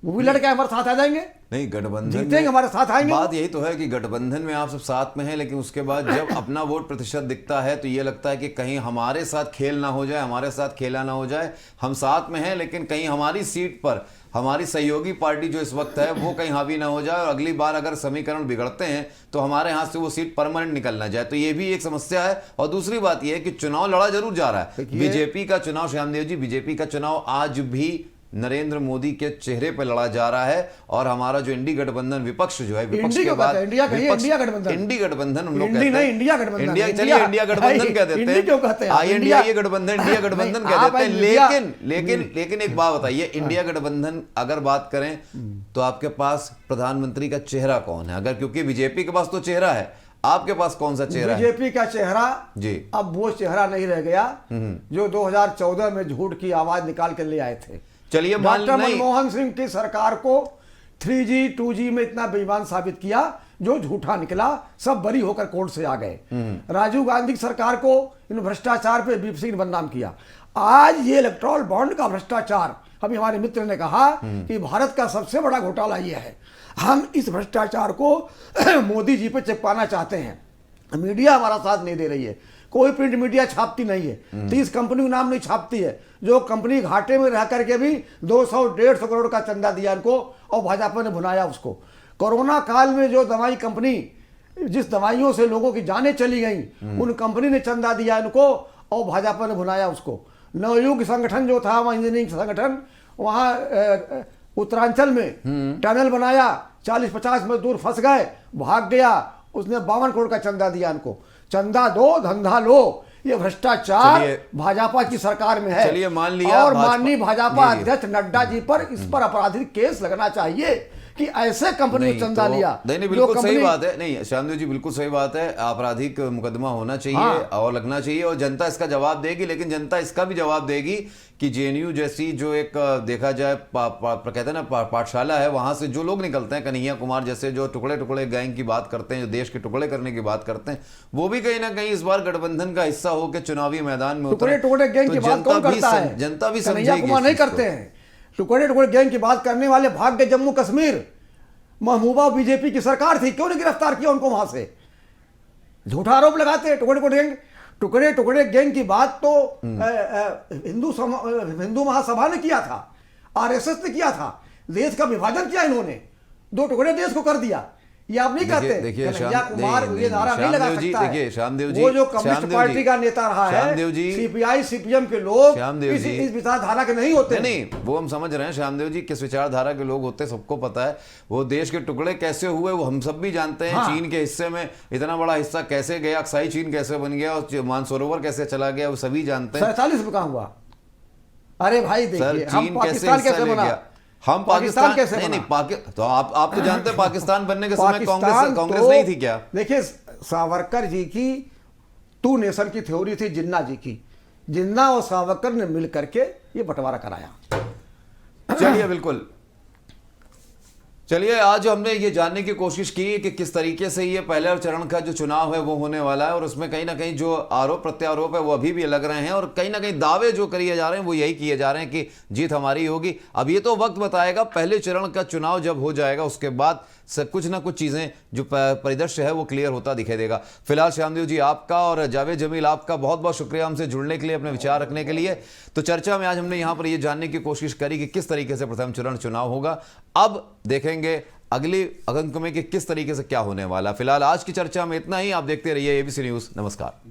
C: वो भी लड़के हमारे साथ आ जाएंगे,
A: नहीं गठबंधन
C: जीतेंगे, हमारे साथ आएंगे।
A: बात यही तो है कि गठबंधन में आप सब साथ में हैं, लेकिन उसके बाद जब अपना वोट प्रतिशत दिखता है तो ये लगता है कि कहीं हमारे साथ खेल ना हो जाए, हमारे साथ खेला ना हो जाए। हम साथ में हैं लेकिन कहीं हमारी सीट पर हमारी सहयोगी पार्टी जो इस वक्त है वो कहीं हावी ना हो जाए और अगली बार अगर समीकरण बिगड़ते हैं तो हमारे हाथ से वो सीट परमानेंट निकल ना जाए। तो ये भी एक समस्या है। और दूसरी बात ये है कि चुनाव लड़ा जरूर जा रहा है, बीजेपी का चुनाव, श्यामदेव जी, बीजेपी का चुनाव आज भी नरेंद्र मोदी के चेहरे पर लड़ा जा रहा है। और हमारा जो इंडी गठबंधन विपक्ष जो है, विपक्ष के बाद
C: इंडिया गठबंधन,
A: इंडी गठबंधन हम लोग
C: कहते हैं, इंडिया गठबंधन,
A: चलिए इंडिया गठबंधन कह देते हैं,
C: क्यों कहते हैं,
A: इंडिया गठबंधन, इंडिया गठबंधन कह देते हैं। लेकिन एक बात बताइए, इंडिया गठबंधन अगर बात करें तो आपके पास प्रधानमंत्री का चेहरा कौन है? अगर क्योंकि बीजेपी के पास तो चेहरा है, आपके पास कौन सा चेहरा है?
C: बीजेपी का चेहरा
A: जी
C: अब वो चेहरा नहीं रह गया जो 2014 में झूठ की आवाज निकाल के ले आए थे।
A: चलिए
C: डॉक्टर मनमोहन सिंह की सरकार को 3G 2G में इतना बेईमान साबित किया जो झूठा निकला, सब बरी होकर कोर्ट से आ गए। राजीव गांधी की सरकार को इन भ्रष्टाचार पे बीपी सिंह ने बदनाम किया। आज ये इलेक्ट्रॉल बॉन्ड का भ्रष्टाचार, अभी हमारे मित्र ने कहा कि भारत का सबसे बड़ा घोटाला ये है। हम इस भ्रष्टाचार को मोदी जी पे चिपकाना चाहते हैं। मीडिया हमारा साथ नहीं दे रही है, कोई प्रिंट मीडिया छापती नहीं है, 30 कंपनी का नाम नहीं छापती है। जो कंपनी घाटे में रह करके भी 200-150 करोड़ का चंदा दिया इनको और भाजपा ने भुनाया उसको। कोरोना काल में जो दवाई कंपनी, जिस दवाइयों से लोगों की जानें चली गई, उन कंपनी ने चंदा दिया इनको और भाजपा ने भुनाया उसको। नवयुग संगठन जो था, वहाँ इंजीनियरिंग संगठन, वहाँ उत्तरांचल में टनल बनाया, 40-50 मजदूर फंस गए, भाग गया, उसने 52 करोड़ का चंदा दिया इनको। चंदा दो, धंधा लो, ये भ्रष्टाचार भाजपा की सरकार में है।
A: चलिए मान लिया,
C: और माननीय भाजपा अध्यक्ष नड्डा जी पर इस पर आपराधिक केस लगना चाहिए कि ऐसे कंपनी ने चंदा लिया।
A: नहीं, बिल्कुल सही बात है। नहीं श्यामदेव जी, बिल्कुल सही बात है, आपराधिक मुकदमा होना चाहिए और लगना चाहिए और जनता इसका जवाब देगी। लेकिन जनता इसका भी जवाब देगी कि जेएनयू जैसी जो एक देखा जाए कहते हैं ना पाठशाला है, वहां से जो लोग निकलते हैं, कन्हैया कुमार जैसे जो टुकड़े टुकड़े गैंग की बात करते हैं, जो देश के टुकड़े करने की बात करते हैं, वो भी कहीं ना कहीं इस बार गठबंधन का हिस्सा होकर चुनावी मैदान में उतरे।
C: टुकड़े गैंग की बात कौन करता है?
A: जनता भी
C: कन्हैया कुमार नहीं करते हैं। टुकड़े टुकड़े गैंग की बात करने वाले भाग गए जम्मू कश्मीर। महबूबा बीजेपी की सरकार थी, क्यों नहीं गिरफ्तार किया उनको वहां से? झूठा आरोप लगाते हैं। टुकड़े टुकड़े गैंग की बात तो हिंदू महासभा ने किया था, आरएसएस ने किया था। देश का विभाजन किया इन्होंने, 2 टुकड़े देश को कर दिया। ये आप नहीं कहते।
A: देखिए
C: कन्हैया कुमार ये नारा नहीं लगा सकता है।
A: देखिए श्यामदेव जी,
C: वो जो कम्युनिस्ट पार्टी का नेता रहा है, सीपीआई सीपीएम के लोग इस विचारधारा के नहीं होते।
A: नहीं, वो हम समझ रहे हैं श्यामदेव जी किस विचारधारा के लोग होते, सबको पता है। वो देश के टुकड़े कैसे हुए वो हम सब भी जानते हैं। चीन के हिस्से में इतना बड़ा हिस्सा कैसे गया, अक्साई चीन कैसे बन गया और मानसरोवर कैसे चला गया, वो सभी जानते हैं।
C: 47 में कहाँ हुआ? अरे भाई देखिए,
A: चीन पाकिस्तान कैसे बना, हम पाकिस्तान कैसे नहीं तो आप तो जानते हैं पाकिस्तान बनने के समय कांग्रेस नहीं थी क्या?
C: देखिए, सावरकर जी की 2 नेशन की थ्योरी थी, जिन्ना जी की। जिन्ना और सावरकर ने मिल करके ये बंटवारा कराया।
A: चलिए बिल्कुल, चलिए आज हमने ये जानने की कोशिश की कि किस तरीके से ये पहले चरण का जो चुनाव है वो होने वाला है और उसमें कहीं ना कहीं जो आरोप प्रत्यारोप है वो अभी भी लग रहे हैं और कहीं ना कहीं दावे जो किए जा रहे हैं वो यही किए जा रहे हैं कि जीत हमारी होगी। अब ये तो वक्त बताएगा, पहले चरण का चुनाव जब हो जाएगा उसके बाद कुछ ना कुछ चीज़ें जो परिदृश्य है वो क्लियर होता दिखाई देगा। फिलहाल श्यामदेव जी आपका और जावेद जमील आपका बहुत बहुत शुक्रिया हमसे जुड़ने के लिए, अपने विचार रखने के लिए। तो चर्चा में आज हमने यहाँ पर ये जानने की कोशिश करी कि किस तरीके से प्रथम चरण चुनाव होगा। अब देखेंगे अगले अंक में कि किस तरीके से क्या होने वाला। फिलहाल आज की चर्चा में इतना ही। आप देखते रहिए ABC न्यूज़। नमस्कार।